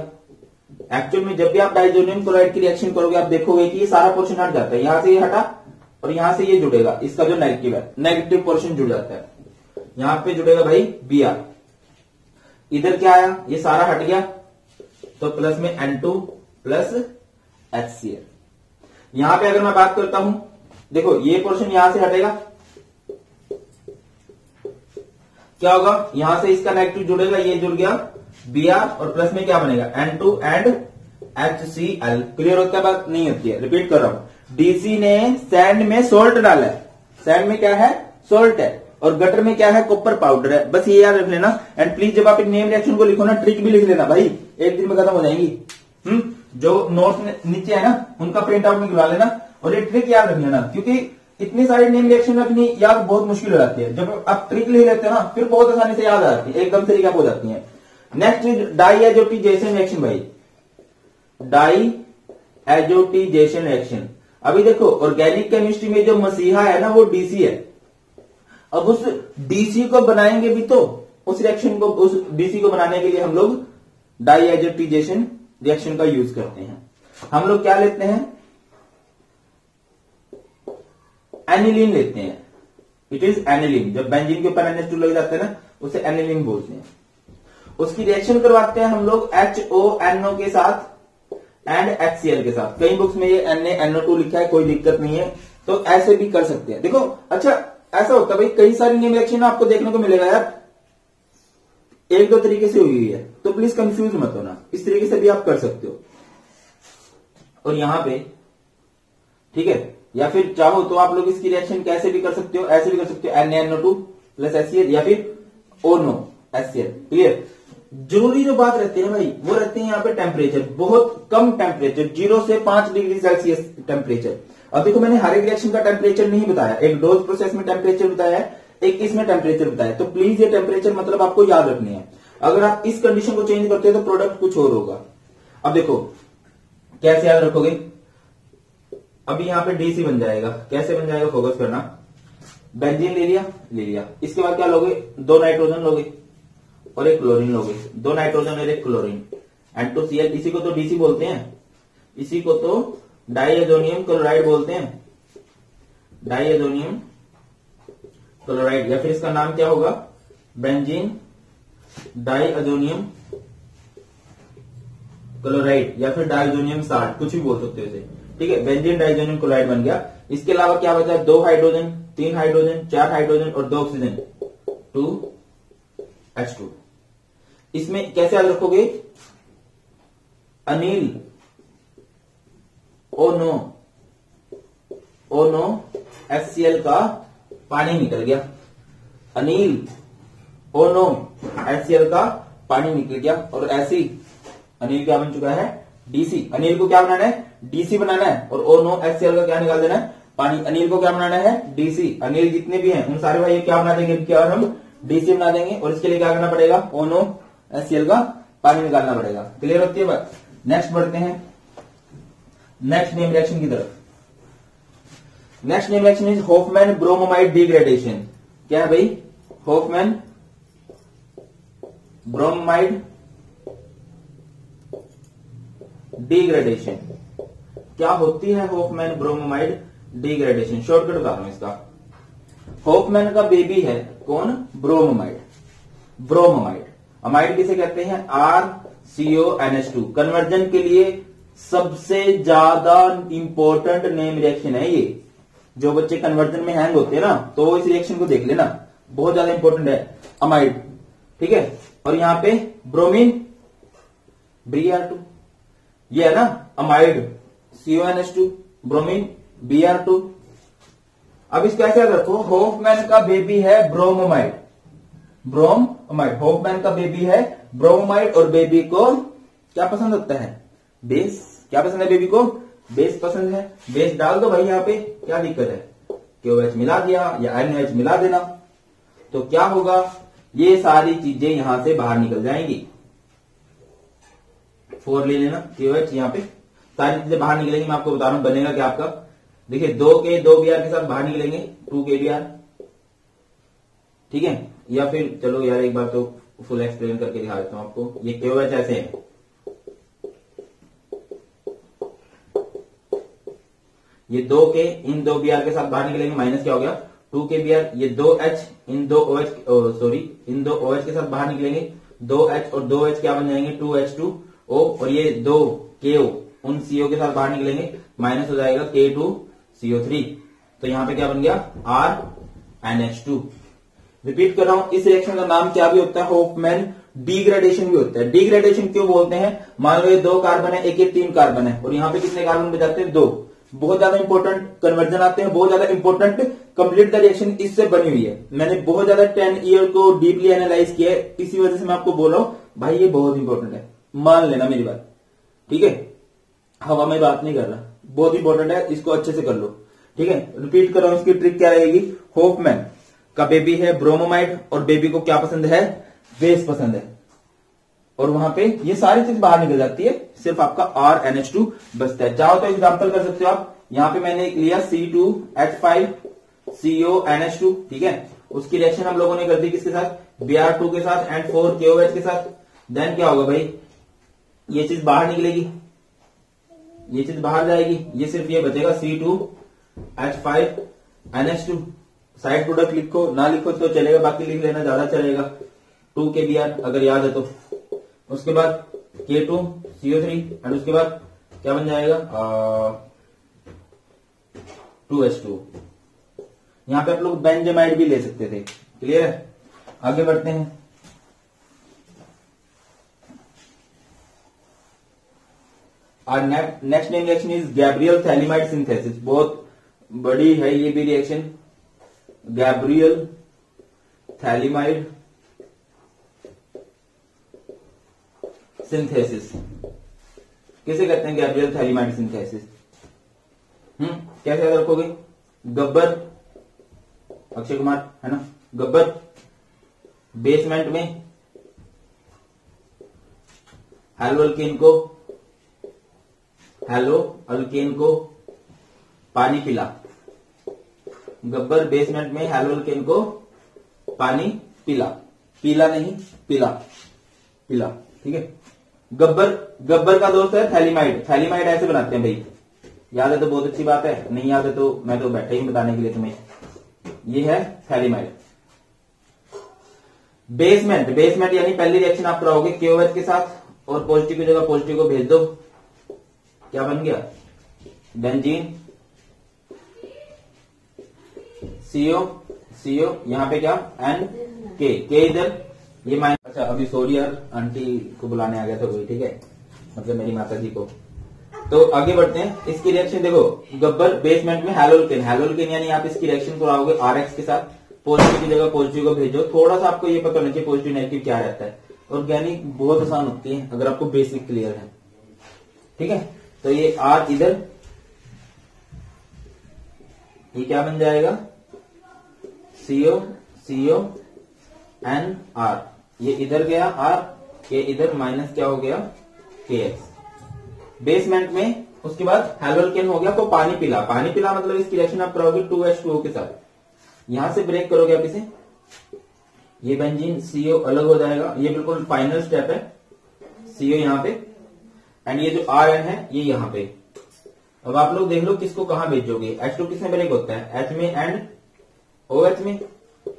एक्चुअल में जब भी आप डाइजोनियम क्लोराइड की रिएक्शन करोगे आप देखोगे कि ये सारा पोर्शन हट जाता है, यहां से ये हटा और यहां से ये जुड़ेगा, इसका जो नेगेटिव है, नेगेटिव पोर्शन जुड़ जाता है, यहां पे जुड़ेगा भाई Br। इधर क्या आया, ये सारा हट गया, तो प्लस में N2 प्लस HCl। यहां पे अगर मैं बात करता हूं, देखो ये पोर्शन यहां से हटेगा, क्या होगा, यहां से इसका नेगेटिव जुड़ेगा, ये जुड़ गया Br और प्लस में क्या बनेगा, N2 एंड HCl। क्लियर होता है बात, नहीं होती है, रिपीट कर रहा हूं। डीसी ने सैंड में सोल्ट डाला है, सैंड में क्या है, सोल्ट है, और गटर में क्या है, कॉपर पाउडर है। बस ये याद रख लेना। एंड प्लीज जब आप एक नेम रिएक्शन को लिखो ना, ट्रिक भी लिख लेना भाई, एक दिन में खत्म हो जाएंगी। जो नोट्स नीचे है ना, उनका प्रिंट आउट निकलवा लेना और ये ट्रिक याद रख लेना, क्योंकि इतनी सारी नेम रिएक्शन रखनी याद बहुत मुश्किल हो जाती है। जब आप ट्रिक लिख लेते हो ना, फिर बहुत आसानी से याद आ जाती है, एकदम से रिकैप हो जाती है। नेक्स्ट इज डाईएजोटीजेशन रिएक्शन भाई, डाईएजोटीजेशन रिएक्शन। अभी देखो ऑर्गेनिक केमिस्ट्री में जो मसीहा है ना, वो डीसी है। अब उस डीसी को बनाएंगे भी तो, उस रिएक्शन को, उस डीसी को बनाने के लिए हम लोग डाईएजोटीजेशन रिएक्शन का यूज करते हैं। हम लोग क्या लेते हैं, एनिलीन लेते हैं। It is aniline. जब बेंजीन के ऊपर NH2 लग जाते हैं ना, उसे एनिलीन बोलते हैं। उसकी रिएक्शन करवाते हैं हम लोग HONO के साथ एंड HCl के साथ। कई बुक्स में ये NaNO2 लिखा है, कोई दिक्कत नहीं है, तो ऐसे भी कर सकते हैं। देखो अच्छा ऐसा होता है भाई, कई सारी नेम रिएक्शन आपको देखने को मिलेगा यार, एक दो तरीके से हुई है, तो प्लीज कंफ्यूज मत होना, इस तरीके से भी आप कर सकते हो। और यहां पे ठीक है, या फिर चाहो तो आप लोग इसकी रिएक्शन कैसे भी कर सकते हो, ऐसे भी कर सकते हो, NaNO2 प्लस HCl या फिर ONO HCl। क्लियर। जरूरी जो बात रहती है ना भाई, वो रहती है यहाँ पे टेम्परेचर, बहुत कम टेम्परेचर, 0 से 5 डिग्री सेल्सियस टेम्परेचर। अब देखो मैंने हर एक रिएक्शन का टेम्परेचर नहीं बताया, एक डोज प्रोसेस में टेम्परेचर बताया है, एक इसमें टेम्परेचर बताया, तो प्लीज ये टेम्परेचर मतलब आपको याद रखनी है। अगर आप इस कंडीशन को चेंज करते हो तो प्रोडक्ट कुछ और होगा। अब देखो कैसे याद रखोगे, अभी यहां पे डीसी बन जाएगा, कैसे बन जाएगा, फोकस करना। बेंजीन ले लिया, इसके बाद क्या लोगे, 2 नाइट्रोजन लोगे और 1 क्लोरीन लोगे, 2 नाइट्रोजन और 1 क्लोरीन, N2Cl। इसी को तो डीसी बोलते हैं, इसी को तो डाईएजोनियम क्लोराइड बोलते हैं, डाईएजोनियम क्लोराइड, या फिर इसका नाम क्या होगा, बेंजीन डाईएजोनियम क्लोराइड, या फिर डाईएजोनियम साल्ट, कुछ भी बोल सकते हो इसे। ठीक है, बेंजीन डाईएजोनियम क्लोराइड बन गया। इसके अलावा क्या बचा, 2 हाइड्रोजन, 3 हाइड्रोजन, 4 हाइड्रोजन और 2 ऑक्सीजन, 2H2। इसमें कैसे याद रखोगे, अनिल ONO HCl का पानी निकल गया, अनिल ONO HCl का पानी निकल गया। और ऐसे ही अनिल क्या बन चुका है, डीसी। अनिल को क्या बनाना है, डीसी बनाना है, और ONO HCl का क्या निकाल देना है, पानी। अनिल को क्या बनाना है, डीसी। अनिल जितने भी हैं उन सारे भाई क्या बना देंगे, क्या और हम डीसी बना देंगे, और इसके लिए क्या करना पड़ेगा, ONO HCl का पानी निकालना पड़ेगा। क्लियर होती है बात। नेक्स्ट बढ़ते हैं नेक्स्ट नेम रिएक्शन की तरफ। Next name reaction is Hofmann bromamide degradation. क्या है भाई, होफमैन ब्रोमोमाइड डिग्रेडेशन। क्या होती है होफमैन ब्रोमोमाइड डिग्रेडेशन, शॉर्टकट बता रहा हूं इसका। होफमैन का बेबी है कौन, ब्रोमोमाइड। ब्रोमोमाइड, अमाइड किसे कहते हैं, RCONH2। कन्वर्जन के लिए सबसे ज्यादा इंपॉर्टेंट नेम रिएक्शन है ये, जो बच्चे कन्वर्जन में हैंग होते हैं ना, तो वो इस रिएक्शन को देख लेना, बहुत ज्यादा इंपॉर्टेंट है। अमाइड, ठीक है। और यहाँ पे ब्रोमीन Br2, ये है ना अमाइड CONH2, ब्रोमीन Br2। अब इसको ऐसे याद रखो, होफमैन का बेबी है ब्रोमोमाइड, ब्रोमोमाइड, होफमैन का बेबी है ब्रोमोमाइड, और बेबी को क्या पसंद होता है? बेस। क्या पसंद है बेबी को? बेस पसंद है। बेस डाल दो भाई, यहाँ पे क्या दिक्कत है? KOH मिला दिया या NOH मिला देना, तो क्या होगा? ये सारी चीजें यहां से बाहर निकल जाएंगी। 4 ले लेना, KOH यहाँ पे सारी चीजें बाहर निकलेंगी। मैं आपको बता रहा हूं बनेगा क्या आपका। देखिए 2 Br के साथ बाहर निकलेंगे 2 Br, ठीक है। या फिर चलो यार एक बार तो फुल एक्सप्लेन करके दिखा देता हूं आपको। ये KOH ऐसे है, ये 2 K इन 2 Br के साथ बाहर निकलेंगे, माइनस क्या हो गया 2 Br। ये 2H इन 2 OH इन 2 OH के साथ बाहर निकलेंगे, 2H और 2H क्या बन जाएंगे 2H2O, और ये 2 KO उन CO के साथ बाहर निकलेंगे, माइनस हो जाएगा K2CO3। तो यहां पे क्या बन गया RNH2। रिपीट कर रहा हूं, इस रिएक्शन का नाम क्या भी होता है? होफमैन डिग्रेडेशन भी होता है। डिग्रेडेशन क्यों बोलते हैं? मान लो ये 2 कार्बन है, एक 3 कार्बन है, और यहाँ पे कितने कार्बन बचाते हैं? 2। बहुत ज्यादा इंपॉर्टेंट कन्वर्जन आते हैं, बहुत ज्यादा इंपॉर्टेंट कंप्लीट द रिएक्शन इससे बनी हुई है। मैंने बहुत ज्यादा 10 ईयर को डीपली एनालाइज किया है, इसी वजह से मैं आपको बोल रहा हूं भाई ये बहुत इंपॉर्टेंट है, मान लेना मेरी बात, ठीक है। हवा में बात नहीं कर रहा, बहुत इंपॉर्टेंट है, इसको अच्छे से कर लो, ठीक है। रिपीट कर रहा हूं, इसकी ट्रिक क्या रहेगी? होफमैन का बेबी है ब्रोमोमाइड, और बेबी को क्या पसंद है? बेस पसंद है, और वहां पे ये सारी चीज बाहर निकल जाती है, सिर्फ आपका RNH2 बचता है। चाहो तो एग्जांपल कर सकते हो आप। यहां पे मैंने लिया C2H5CONH2, ठीक है। उसकी रिएक्शन हम लोगों ने कर दी किसके साथ? Br2 के साथ एंड 4 KOH के साथ। देन क्या होगा भाई? ये चीज बाहर निकलेगी, ये चीज बाहर जाएगी, ये सिर्फ ये बचेगा C2H5NH2। साइड प्रोडक्ट लिखो, ना लिखो तो चलेगा, बाकी लिख लेना ज्यादा चलेगा। 2 Br अगर याद है तो। उसके बाद K2CO3 एंड उसके बाद क्या बन जाएगा 2H2। यहां पे आप लोग बेंजामाइड भी ले सकते थे, क्लियर है। आगे बढ़ते हैं। और next reaction is Gabriel phthalimide synthesis. बहुत बड़ी है ये भी रिएक्शन, गैब्रियल थैलिमाइड सिंथेसिस। किसे कहते हैं गैब्रियल थैलिमाइड सिंथेसिस? कैसे याद रखोगे? गब्बर, अक्षय कुमार है ना, गब्बर बेसमेंट में हेलो अल्केन को पानी पिला। गब्बर बेसमेंट में हेलो अल्केन को पानी पिला, पीला नहीं पिला, ठीक है। गब्बर का दोस्त है थैलिमाइड। थैलिमाइड ऐसे बनाते हैं भाई, याद है तो बहुत अच्छी बात है, नहीं याद है तो मैं तो बैठा ही बताने के लिए तुम्हें। ये है थैलिमाइड। बेसमेंट यानी पहली रिएक्शन आप कराओगे KOH के साथ, और पॉजिटिव की जगह पॉजिटिव को भेज दो, क्या बन गया? बेंजीन CO यहां पे क्या N K इधर, ये माइनस। अच्छा अभी सॉरी यार, आंटी को बुलाने आ गया था कोई, ठीक है, मतलब मेरी माता जी को। तो आगे बढ़ते हैं। इसकी रिएक्शन देखो, गब्बर बेसमेंट में हेलोल्केन यानी आप इसकी रिएक्शन कराओगे RX के साथ, पॉजिटिव की जगह पॉजिटिव को भेजो। थोड़ा सा आपको ये पता होना चाहिए पॉजिटिव नेगेटिव क्या रहता है। ऑर्गेनिक बहुत आसान होती है अगर आपको बेसिक क्लियर है, ठीक है। तो ये R इधर, ये क्या बन जाएगा CO N R, ये इधर गया R, ये इधर माइनस क्या हो गया KX बेसमेंट में। उसके बाद हेलोल्केन हो गया, तो पानी पिला मतलब इसकी रिएक्शन आप कराओगे 2H2O के साथ। यहां से ब्रेक करोगे आप इसे, ये बेंजीन CO अलग हो जाएगा, ये बिल्कुल फाइनल स्टेप है। CO यहां पे एंड ये जो RN है ये यहां पे। अब आप लोग देख लो किसको कहां भेजोगे। H2 किसमें ब्रेक होता है? H में एंड OH में,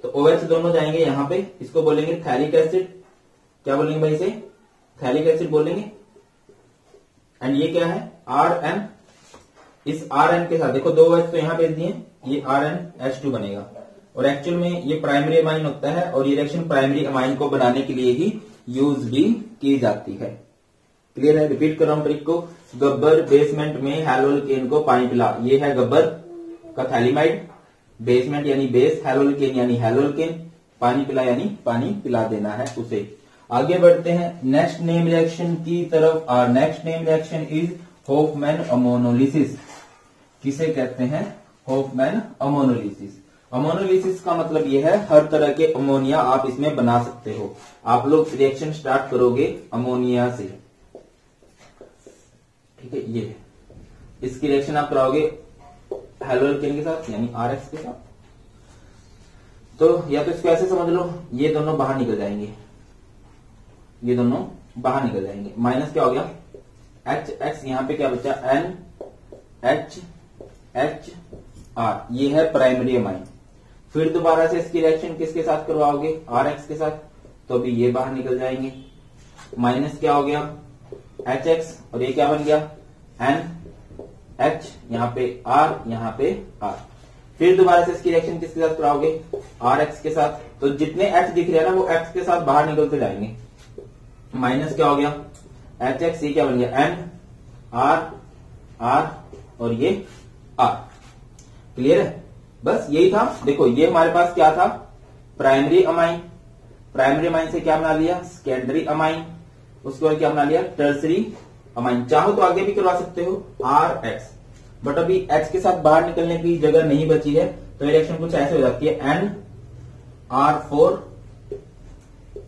तो OH दोनों जाएंगे यहां पे, इसको बोलेंगे थैलिक एसिड। क्या बोलेंगे भाई इसे? थैलिक एसिड बोलेंगे। एंड ये क्या है? RN, इस Rn के साथ देखो 2 H तो यहाँ भेज दिए, ये RnH2 बनेगा और एक्चुअल में ये प्राइमरी अमाइन होता है और ये रिएक्शन प्राइमरी अमाइन को बनाने के लिए ही यूज भी की जाती है। क्लियर है? रिपीट कर रहा हूं ट्रिक को। गब्बर बेसमेंट में हैलोल्केन को पानी पिला, ये है गब्बर का थैलिमाइड, बेसमेंट यानी बेस, हैलोल्केन यानी हैलोल्केन, पानी पिला यानी पानी पिला देना है उसे। आगे बढ़ते हैं नेक्स्ट नेम रिएक्शन की तरफ। और next name reaction is Hofmann ammonolysis. किसे कहते हैं? Hofmann ammonolysis. अमोनोलिसिस का मतलब यह है हर तरह के अमोनिया आप इसमें बना सकते हो। आप लोग रिएक्शन स्टार्ट करोगे अमोनिया से, ठीक है, ये इसकी रिएक्शन आप कराओगे हैलोल्केन के साथ यानी RX के साथ। तो या तो इसको ऐसे समझ लो, ये दोनों बाहर निकल जाएंगे, ये दोनों बाहर निकल जाएंगे। माइनस क्या हो गया? HX, यहां पे क्या बचा? NHR, ये है प्राइमरी अमाइन। फिर दोबारा से इसकी रिएक्शन किसके साथ करवाओगे? RX के साथ, तो अभी ये बाहर निकल जाएंगे। माइनस क्या हो गया? HX, और ये क्या बन गया? NH, यहाँ पे R, यहाँ पे R। फिर दोबारा से इसकी रिएक्शन किसके साथ कराओगे? RX के साथ। तो जितने H दिख रहे हैं ना वो X के साथ बाहर निकलते जाएंगे। माइनस क्या हो गया? HX, ये क्या बन गया? N, R, R और ये R। क्लियर है? बस यही था। देखो ये हमारे पास क्या था? Primary amine. प्राइमरी अमाइन से क्या बना लिया? Secondary amine. उसके बाद क्या बना लिया? Tertiary amine. चाहो तो आगे भी करवा सकते हो RX, बट अभी H के साथ बाहर निकलने की जगह नहीं बची है, तो रिएक्शन कुछ ऐसे हो जाती है NR4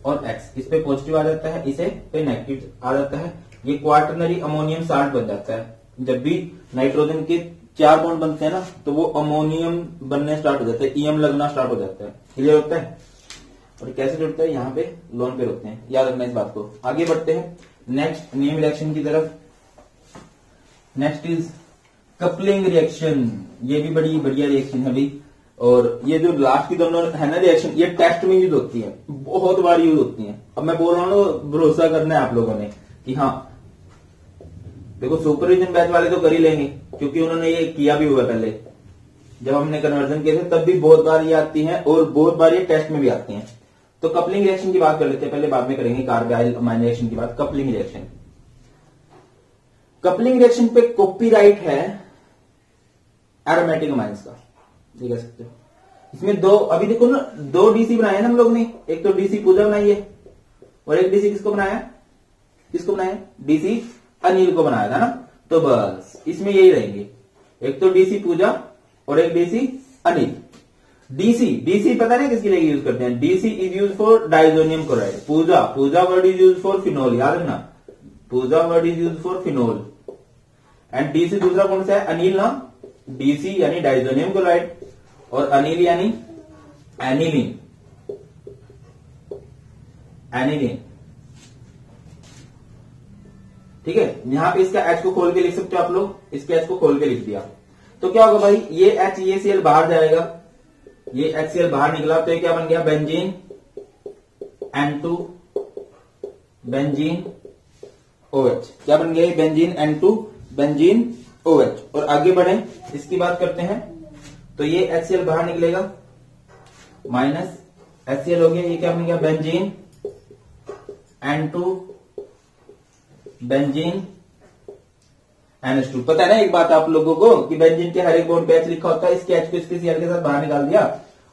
और X। इस पे पॉजिटिव आ जाता है, इसे पे नेगेटिव आ जाता है। ये क्वार्टरनरी अमोनियम साल्ट बन जाता है। जब भी नाइट्रोजन के 4 बॉन्ड बनते हैं ना, तो वो अमोनियम बनने स्टार्ट हो जाता है, EM लगना स्टार्ट हो जाता है। क्लियर होता है? और कैसे जुड़ता है? यहाँ पे लोन पे होते हैं, याद रखना इस बात को। आगे बढ़ते हैं नेक्स्ट नेम रिएक्शन की तरफ। Next is coupling reaction. ये भी बड़ी बढ़िया रिएक्शन है भाई। और ये जो लास्ट की दोनों है ना रिएक्शन, ये टेस्ट में यूज होती है, बहुत बार यूज होती है। अब मैं बोल रहा हूँ भरोसा करना है आप लोगों ने कि हाँ, देखो सुपरविजन बैच वाले तो कर ही लेंगे, क्योंकि उन्होंने ये किया भी हुआ पहले। जब हमने कन्वर्जन किए थे तब भी बहुत बार ये आती है और बहुत बार ये टेस्ट में भी आती हैं। तो कपलिंग रिएक्शन की बात कर लेते हैं पहले, बाद में करेंगे कार्बाइल अमाइन रिएक्शन की बात। कपलिंग रिएक्शन, कपलिंग रिएक्शन पे कॉपीराइट है एरोमेटिक अमाइंस का, ये कह सकते हो। इसमें दो, अभी देखो ना, 2 DC बनाए ना हम लोग ने। एक तो DC पूजा बनाई है और एक DC किसको बनाया? किसको बनाया? DC अनिल को बनाया था ना। तो बस इसमें यही रहेंगे, एक तो DC पूजा और एक DC अनिल। DC पता नहीं किसके लिए यूज करते हैं? DC is use for diazonium chloride. Pooja word is use for phenol, याद रखना, Pooja word is use for phenol. And DC दूसरा कौन सा है? अनिल ना। DC यानी डाइजोनियम क्लोराइड और अनिल यानी एनिलीन। ठीक है, यहां पे इसका H को खोल के लिख सकते हो आप लोग, इसके H को खोल के लिख दिया तो क्या होगा भाई? ये H, ये Cl बाहर जाएगा, ये HCl बाहर निकला तो ये क्या बन गया? Benzene N2 benzene OH। क्या बन गया? Benzene N2 benzene OH। और आगे बढ़े, इसकी बात करते हैं तो ये HCl बाहर निकलेगा, माइनस HCl हो गया, ये क्या बन गया? Benzene N2 benzene NH2। पता है ना एक बात आप लोगों को कि बेंजीन के हर एक बॉन्ड पे H लिखा होता है। इसके H को इसके Cl के साथ बाहर निकाल दिया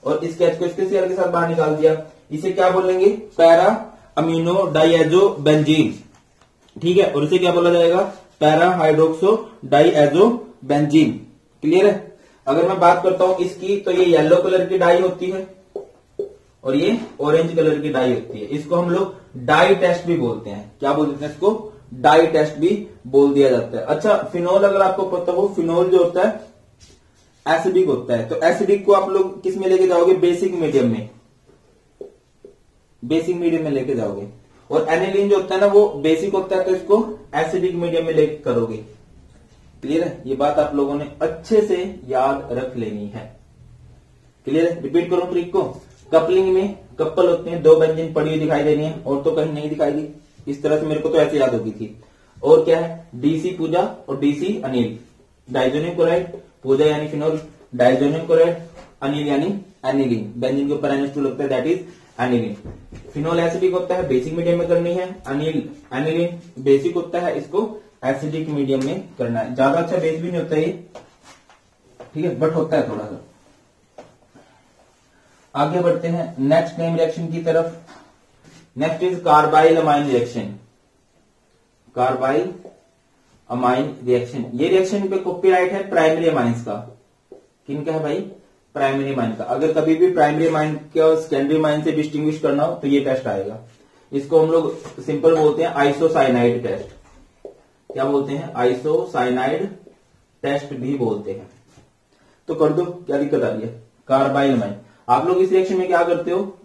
और इसके H को इसके Cl के साथ बाहर निकाल दिया। इसे क्या बोलेंगे? Para amino diazo benzene. ठीक है, और इसे क्या बोला जाएगा? Para hydroxo diazo benzene. Clear है? अगर मैं बात करता हूं इसकी, तो ये येलो कलर की डाई होती है और ये ऑरेंज कलर की डाई होती है। इसको हम लोग डाई टेस्ट भी बोलते हैं। क्या बोलते हैं इसको? डाई टेस्ट भी बोल दिया जाता है। अच्छा, फिनोल अगर आपको पता हो, फिनोल जो होता है एसिडिक होता है, तो एसिडिक को आप लोग किस में लेके जाओगे? बेसिक मीडियम में, बेसिक मीडियम में लेके जाओगे। और एनिलीन जो होता है ना वो बेसिक होता है, तो इसको एसिडिक मीडियम में लेके करोगे। क्लियर है? ये बात आप लोगों ने अच्छे से याद रख लेनी है। क्लियर है? रिपीट करो ट्रिक को। कपलिंग में कपल होते हैं, 2 बेंजीन पड़ी हुई दिखाई दे रही है और तो कहीं नहीं दिखाई दी। इस तरह से मेरे को तो ऐसे याद होगी थी। और क्या है? DC पूजा और DC अनिल, डाइजोनियम क्लोराइड, पूजा यानी फिनोल, डाइजोनियम क्लोराइड, अनिल यानी एनिलीन, बेंजीन के ऊपर NH2 लगता है, that is aniline. Phenol acidic होता है, बेसिक मीडियम में करनी है। एनिलीन बेसिक होता है, इसको एसिडिक मीडियम में करना है। ज्यादा अच्छा बेस भी नहीं होता ये, ठीक है, बट होता है थोड़ा सा। आगे बढ़ते हैं नेक्स्ट नेम रिएक्शन की तरफ। Next is carbyl amine reaction. Carbyl amine reaction, ये रिएक्शन पे कॉपीराइट है प्राइमरी अमाइंस का। किनका है भाई? प्राइमरी अमाइन का। अगर कभी भी प्राइमरी अमाइन का सेकेंडरी अमाइन से डिस्टिंग्विश करना हो तो ये टेस्ट आएगा। इसको हम लोग सिंपल बोलते हैं आइसोसाइनाइड टेस्ट। क्या बोलते हैं? आइसोसाइनाइड टेस्ट भी बोलते हैं। तो कर दो, क्या दिक्कत आ रही है? Carbyl amine. आप लोग इस रिएक्शन में क्या करते हो?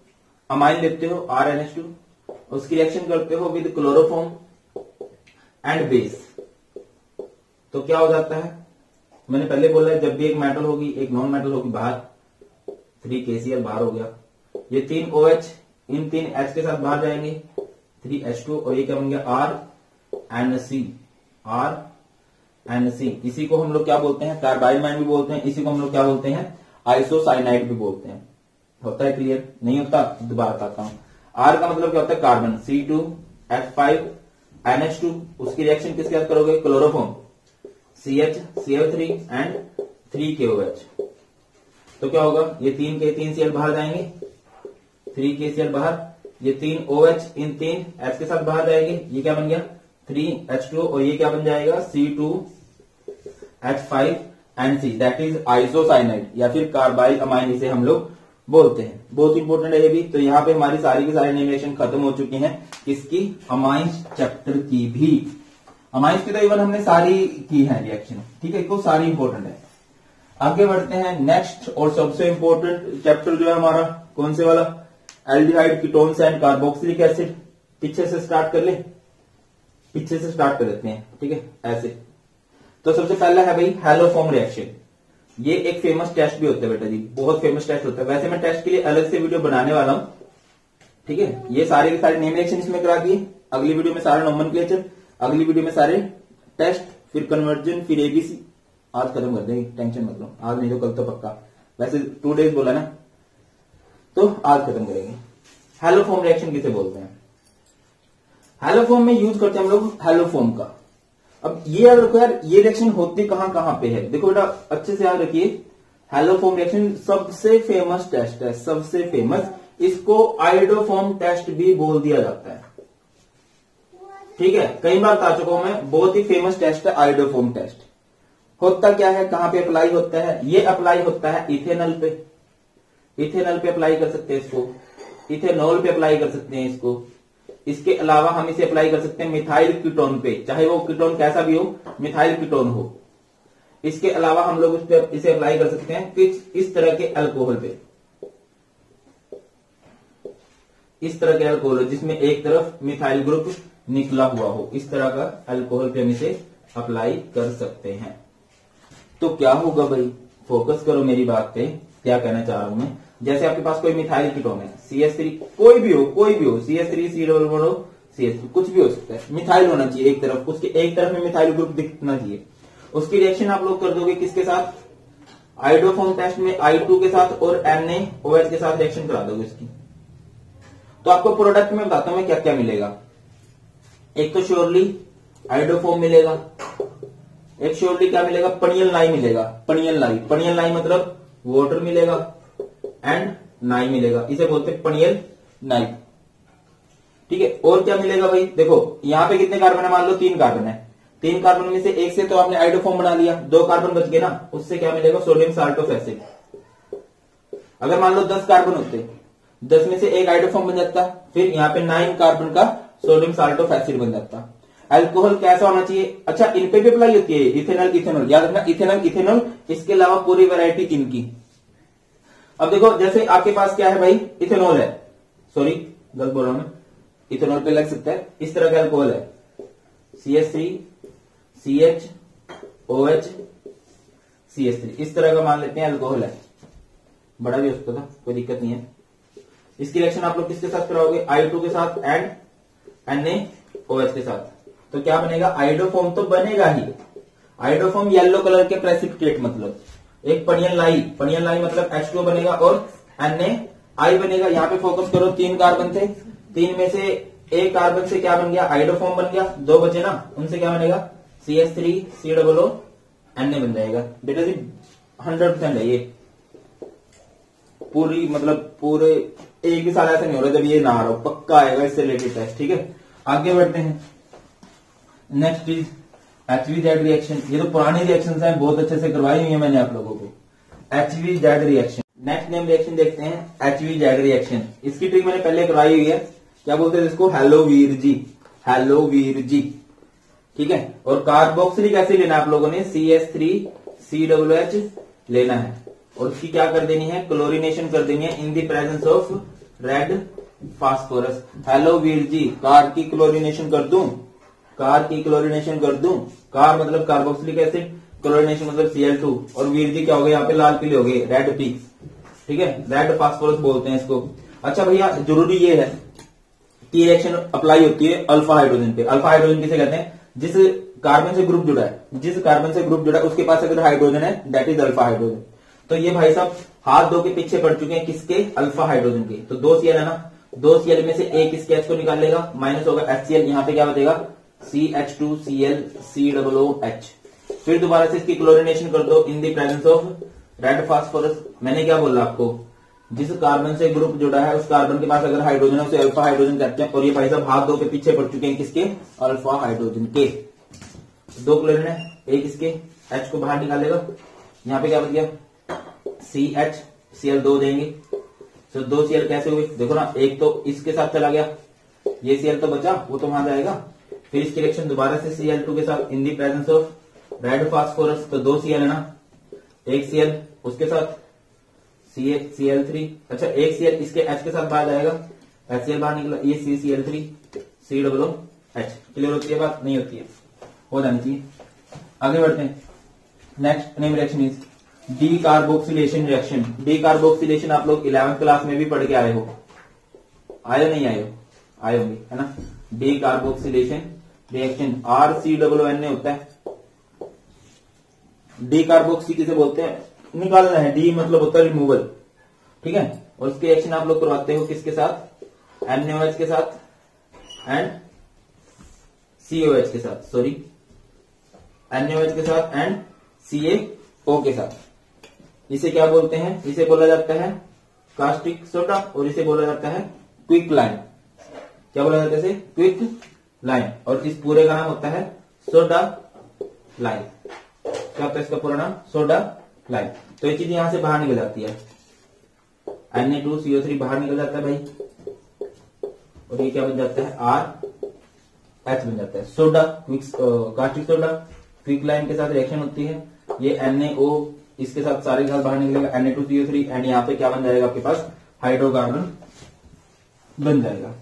अमाइन लेते हो RNH2, उसकी रिएक्शन करते हो विद क्लोरोफॉर्म एंड बेस। तो क्या हो जाता है? मैंने पहले बोला है, जब भी एक मेटल होगी एक नॉन मेटल होगी बाहर, 3 KCl बाहर हो गया, ये 3 OH इन 3 H के साथ बाहर जाएंगे, 3H2, और ये क्या बन गया? RNC। इसी को हम लोग क्या बोलते हैं? कार्बाइल अमाइन भी बोलते हैं। इसी को हम लोग क्या बोलते हैं? आइसोसाइनाइड भी बोलते हैं। होता है क्लियर? नहीं होता? दोबारा बताता हूं। R का मतलब क्या होता है? कार्बन, C2H5NH2, उसकी रिएक्शन किसके साथ करोगे? Chloroform, CH, Cl3 and 3 KOH। तो क्या होगा? ये 3 Cl बाहर जाएंगे, 3 KCl बाहर, ये 3 OH इन 3 H के साथ बाहर जाएंगे, ये क्या बन गया? 3H2, और ये क्या बन जाएगा? C2H5NC, दैट इज आइसोसाइनाइड या फिर कार्बाइल अमाइन इसे हम लोग बोलते हैं। बहुत इंपॉर्टेंट है ये भी। तो यहाँ पे हमारी सारी की सारी नेम रिएक्शन खत्म हो चुकी हैं, किसकी? अमाइंस चैप्टर की भी। अमाइंस की तो इवन हमने सारी की है रिएक्शन, ठीक है, तो सारी इंपॉर्टेंट है। आगे बढ़ते हैं नेक्स्ट और सबसे इंपॉर्टेंट चैप्टर जो है हमारा, कौन से वाला? Aldehyde, ketones and carboxylic acid. पीछे से स्टार्ट कर ले, पीछे से स्टार्ट कर लेते हैं, ठीक है, ऐसे। तो सबसे पहला है भाई हैलोफॉर्म रिएक्शन। ये एक फेमस टेस्ट भी होता है बेटा जी, बहुत फेमस टेस्ट होता है। वैसे मैं टेस्ट के लिए अलग से वीडियो बनाने वाला हूं, ठीक है। ये सारे के सारे नेम रिएक्शन इसमें करा दिए, अगली वीडियो में सारा नोमेनक्लेचर, अगली वीडियो में सारे टेस्ट, फिर कन्वर्जन, फिर ABC। आज खत्म कर देंगे, टेंशन मत लो, आज नहीं तो कल तो पक्का। वैसे 2 डेज बोला ना, तो आज खत्म करेंगे। हैलोफॉर्म रिएक्शन किसे बोलते हैं? हैलोफॉर्म में यूज करते हैं हम लोग हैलोफॉर्म का। अब ये याद रखो यार, ये रिएक्शन होती कहां पे है? देखो बेटा अच्छे से याद रखिए, हैलोफॉर्म रिएक्शन सबसे फेमस टेस्ट है, सबसे फेमस। इसको आइडोफॉर्म टेस्ट भी बोल दिया जाता है, ठीक है, कई बार बता चुका हूं मैं। बहुत ही फेमस टेस्ट है आइडोफॉर्म टेस्ट। होता क्या है, कहां पे अप्लाई होता है? ये अप्लाई होता है इथेनॉल पे। इथेनॉल पे अप्लाई कर सकते हैं इसको, इथेनॉल पे अप्लाई कर सकते हैं इसको। इसके अलावा हम इसे अप्लाई कर सकते हैं मिथाइल कीटोन पे, चाहे वो कीटोन कैसा भी हो, मिथाइल कीटोन हो। इसके अलावा हम लोग उस पर इसे अप्लाई कर सकते हैं इस तरह के अल्कोहल पे, इस तरह के अल्कोहल जिसमें एक तरफ मिथाइल ग्रुप निकला हुआ हो, इस तरह का अल्कोहल पे हम इसे अप्लाई कर सकते हैं। तो क्या होगा भाई, फोकस करो मेरी बात पे, क्या कहना चाह रहा हूं मैं। जैसे आपके पास कोई मिथाइल कीटोन है, CH3, कोई भी हो, CH3, C CH3, कुछ भी हो सकता है, मिथाइल होना चाहिए एक तरफ, उसके एक तरफ में मिथाइल ग्रुप दिखना चाहिए। उसकी रिएक्शन आप लोग कर दोगे किसके साथ? आइडोफॉर्म टेस्ट में I2 के साथ और NaOH के साथ रिएक्शन करा दोगे इसकी। तो आपको प्रोडक्ट में बताता हूं मैं क्या क्या मिलेगा। एक तो श्योरली आइडोफॉर्म मिलेगा, एक श्योरली क्या मिलेगा? पनियल नाई मिलेगा। पनियल नाई मतलब वाटर मिलेगा एंड नाई मिलेगा, इसे बोलते हैं पनियल नाई, ठीक है। और क्या मिलेगा भाई? देखो यहां पे कितने कार्बन है? मान लो 3 कार्बन है, 3 कार्बन में से एक से तो आपने आइडोफॉर्म बना लिया, 2 कार्बन बच गए ना, उससे क्या मिलेगा? Sodium salt of acid. अगर मान लो 10 कार्बन होते, 10 में से एक आइडोफॉर्म बन जाता, फिर यहाँ पे 9 कार्बन का सोडियम साल्ट ऑफ एसिड बन जाता। अल्कोहल कैसा होना चाहिए? अच्छा इन पे भी अप्लाई होती है इथेनॉल, याद रखना, इथेनॉल, इसके अलावा पूरी वैरायटी इनकी। अब देखो जैसे आपके पास क्या है भाई, इथेनॉल है, सॉरी गलत बोल रहा हूं मैं, इथेनॉल पे लग सकता है, इस तरह का अल्कोहल है, CH3, CHOH, CH3, इस तरह का मान लेते हैं अल्कोहल है, बड़ा भी हो सकता था, कोई दिक्कत नहीं है। इसकी रिएक्शन आप लोग किसके साथ कराओगे? I2 के साथ एंड NaOH के साथ। तो क्या बनेगा? आइडोफॉर्म तो बनेगा ही, आइडोफॉर्म येलो कलर के प्रेसिपिटेट मतलब एक पनियन लाई मतलब H2O बनेगा और NaI बनेगा। यहाँ पे फोकस करो, 3 कार्बन थे, 3 में से एक कार्बन से क्या बन गया, आइडोफॉर्म बन गया, 2 बचे ना, उनसे क्या बनेगा CH3 COO Na बन जाएगा। बेटा जी 100% है ये, पूरी मतलब पूरे एक भी साल ऐसा नहीं हो रहा जब ये ना आ रहा हो, पक्का आएगा इससे रिलेटेड टेस्ट। ठीक है, आगे बढ़ते हैं। Next is HVZ reaction. ये तो पुरानी रिएक्शन है, बहुत अच्छे से करवाई हुई है मैंने आप लोगों को। HVZ reaction, next name reaction देखते हैं HVZ रिएक्शन। इसकी ट्रिक मैंने पहले करवाई हुई है, क्या बोलते हैं इसको, हेलोवीर जी। ठीक है, और कार्बोक्सिलिक एसिड लेना आप लोगों ने, CH3COOH लेना है और उसकी क्या कर देनी है, क्लोरीनेशन कर देनी है in the presence of red phosphorus. हेलोवीर जी, कार की क्लोरीनेशन कर दूं, कार मतलब कार्बोक्सिलिक एसिड, क्लोरीनेशन मतलब Cl2, और वीर जी क्या हो गए यहाँ पे लाल पीले हो गए, रेड पीक्स। ठीक है, रेड फास्फोरस बोलते हैं इसको। अच्छा भैया जरूरी ये है कि रिएक्शन अप्लाई होती है अल्फा हाइड्रोजन पे। अल्फा हाइड्रोजन किसे कहते हैं, जिस कार्बन से ग्रुप जुड़ा है उसके पास अगर हाइड्रोजन है दैट इज अल्फा हाइड्रोजन। तो ये भाई साहब हाथ 2 के पीछे पड़ चुके हैं, किसके, अल्फा हाइड्रोजन के। तो 2 Cl है ना, 2 Cl में से एक इसके H को निकाल लेगा, माइनस होगा HCl, यहाँ पे क्या बचेगा CH2Cl COOH। फिर दोबारा से इसकी क्लोरीनेशन कर दो इन the presence of red phosphorus. मैंने क्या बोला आपको, जिस कार्बन से ग्रुप जुड़ा है उस कार्बन के पास अगर हाइड्रोजन है उसे अल्फा हाइड्रोजन कहते हैं। और ये भाई साहब हाथ 2 के पीछे पड़ चुके हैं, किसके, अल्फा हाइड्रोजन के। 2 क्लोरीन है, एक इसके H को बाहर निकालेगा, यहाँ पे क्या बच गया CH, Cl 2 देंगे। तो 2 Cl कैसे हुए देखो ना, एक तो इसके साथ चला गया, ये Cl तो बचा, वो तो वहां जाएगा। फिर इसकी रिएक्शन दोबारा से Cl2 के साथ in the presence of red phosphorus. तो 2 Cl है ना, एक Cl उसके साथ Cl3, अच्छा एक Cl इसके H के साथ बाहर जाएगा, HCl बाहर निकला, ये CCl3 COOH। क्लियर होती है बात, नहीं होती है, हो जानी चाहिए। आगे बढ़ते हैं। Next name reaction is decarboxylation reaction. Decarboxylation आप लोग 11th क्लास में भी पढ़ के आए हो, आए नहीं आए हो, आए होंगे है ना। डीकार्बोक्सिलेशन रिएक्शन RCOONA होता है। डीकार्बोक्सी किसे बोलते हैं, निकालना है, डी मतलब होता है रिमूवल। ठीक है, और उसके रिएक्शन आप लोग करवाते हो किसके साथ, NaOH के साथ एंड COH के साथ, सॉरी NaOH के साथ एंड CaO के साथ। इसे क्या बोलते हैं, इसे बोला जाता है कास्टिक सोडा और इसे बोला जाता है क्विक लाइम। क्या बोला जाता है इसे, क्विक लाइम, और इस पूरे का नाम होता है सोडा लाइम। क्या होता है इसका पूरा नाम, सोडा लाइम। तो ये चीज यहां से बाहर निकल जाती है, Na2CO3 बाहर निकल जाता है भाई, और ये क्या बन जाता है RH बन जाता है। Soda caustic soda quick lime के साथ रिएक्शन होती है, ये NaO इसके साथ सारे गैस बाहर निकलेगा, Na2CO3 एंड यहाँ पे क्या बन जाएगा आपके पास, हाइड्रोकार्बन बन जाएगा।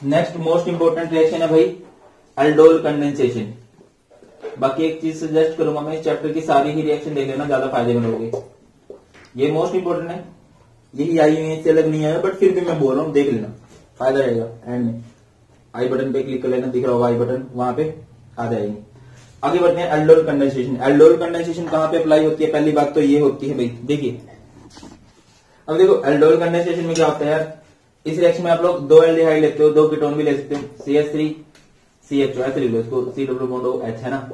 नेक्स्ट मोस्ट इंपोर्टेंट रिएक्शन है भाई एल्डोल कंडेंसेशन। बाकी एक चीज सजेस्ट करूंगा मैं, इस चैप्टर की सारी ही रिएक्शन देख लेना, ज्यादा फायदे में लोगे। ये मोस्ट इंपोर्टेंट है, यही आई हुई है, इससे अलग नहीं आया, बट फिर भी मैं बोल रहा हूँ, देख लेना, फायदा रहेगा। एंड में आई बटन पे क्लिक कर लेना, दिख रहा होगा आई बटन, वहां पे आ जाएगी। आगे बढ़ते हैं एल्डोल कंडेंसेशन। एल्डोल कंडेंसेशन कहां पे अप्लाई होती है, पहली बात तो ये होती है भाई, देखिए अब देखो एल्डोल कंडेंसेशन में क्या होता है यार, इस रिएक्शन में आप लोग 2 एल्डिहाइड लेते हो, 2 कीटोन भी ले सकते हो, CH3 CHO ऐसे ले लो इसको, COOH है ना।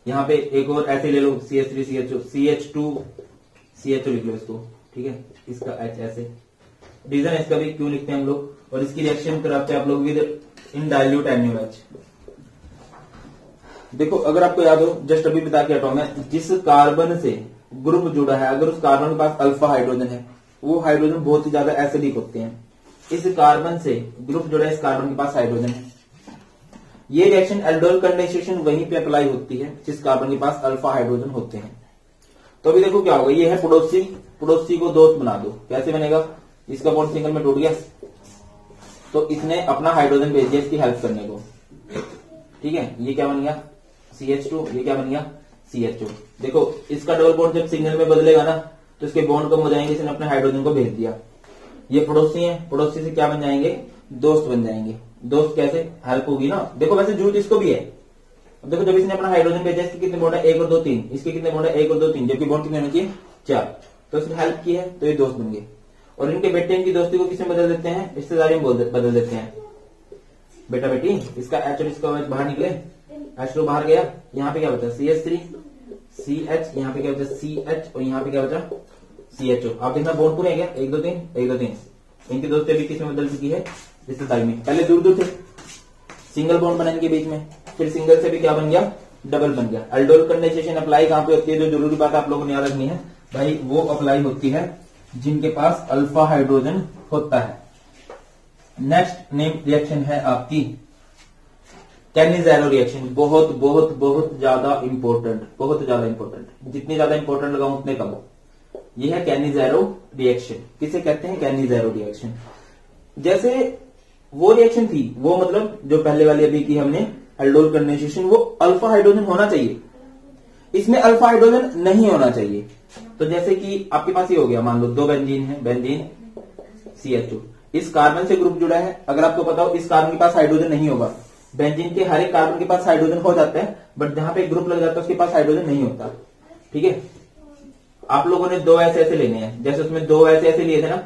यहाँ पे एक और ऐसे ले लो CH3 CHO, CH2 CHO लिख लो इसको, ठीक है, इसका H ऐसे। रीजन इसका भी क्यों लिखते हैं हम लोग, और इसकी रिएक्शन कराते हैं आप लोग विद इन डाइल्यूट NaOH। देखो अगर आपको याद हो, जस्ट अभी बता के हटाऊं मैं, जिस कार्बन से ग्रुप जुड़ा है अगर उस कार्बन के पास अल्फा हाइड्रोजन है, वो हाइड्रोजन बहुत ही ज्यादा एसिडिक होते हैं। इस कार्बन से ग्रुप जुड़ा है, इस कार्बन के पास हाइड्रोजन है। ये रिएक्शन एल्डोल कंडेंसेशन वहीं पे अप्लाई होती है जिस कार्बन के पास अल्फा हाइड्रोजन होते हैं। तो अभी देखो क्या होगा, ये है पड़ोसी, पड़ोसी को दोस्त बना दो, कैसे बनेगा, इसका बॉन्ड सिंगल में टूट गया, तो इसने अपना हाइड्रोजन भेज दिया इसकी हेल्प करने को, ठीक है, ये क्या बन गया CH2, ये क्या बन गया CHO। देखो इसका डबल बॉन्ड जब सिंगल में बदलेगा ना तो इसके बॉन्ड कम हो जाएंगे, इसने अपने हाइड्रोजन को भेज दिया। ये पड़ोसी हैं, पड़ोसी से क्या बन जाएंगे, दोस्त बन जाएंगे। दोस्त कैसे, हेल्प होगी ना। देखो वैसे जरूरत इसको भी है, अब देखो जब इसने अपना हाइड्रोजन भेजा, इसके कितने बॉन्ड है, 1 और 2 3, इसके कितने बॉन्ड है, 1 और 2 3, जबकि बॉन्ड कितने होने चाहिए, 4। तो इसने हेल्प की है तो ये दोस्त बन गए। और इनके बेटे इनकी दोस्ती को किसमें बदल देते हैं, रिश्तेदारी में बदल देते हैं। बेटा बेटी, इसका एच और इसका OH बाहर निकले, H2 बाहर गया, यहाँ पे क्या बचा CH3 CH, यहाँ पे क्या बचा CH और यहाँ पे क्या बचा CHO। आप देखना बॉन्ड पूरे क्या, 1 2 3 1 2 3। इनकी दोस्ती अभी किसमें बदल चुकी है, रिश्तेदारी में। पहले दूर दूर थे, सिंगल बॉन्ड बना इनके बीच में, फिर सिंगल से भी क्या बन गया, डबल बन गया। एल्डोल कंडेंसेशन अप्लाई कहां पे होती है, जो जरूरी बात आप लोगों ने याद रखनी है भाई, वो अप्लाई होती है जिनके पास अल्फा हाइड्रोजन होता है। नेक्स्ट नेम रिएक्शन है आपकी कैनिज़ेरो रिएक्शन। बहुत बहुत बहुत ज्यादा इंपॉर्टेंट, बहुत ज्यादा इंपॉर्टेंट, जितनी ज्यादा इंपॉर्टेंट लगाऊं उतने कम। यह है कैनिज़ेरो रिएक्शन। किसे कहते हैं, कैनिज़ेरो रिएक्शन। जैसे वो रिएक्शन थी, वो मतलब जो पहले वाली अभी की हमने एल्डोल कंडेंसेशन, वो अल्फा हाइड्रोजन होना चाहिए, इसमें अल्फा हाइड्रोजन नहीं होना चाहिए। तो जैसे कि आपके पास ये हो गया, मान लो 2 बेंजीन है, बेंजीन CH2, इस कार्बन से ग्रुप जुड़ा है। अगर आपको पता हो इस कार्बन के पास हाइड्रोजन नहीं होगा, बेंजीन के हर एक कार्बन के पास हाइड्रोजन हो जाता है, बट जहां पे ग्रुप लग जाता है उसके पास हाइड्रोजन नहीं होता। ठीक है, आप लोगों ने 2 ऐसे लेने हैं, जैसे उसमें 2 ऐसे लिए थे ना,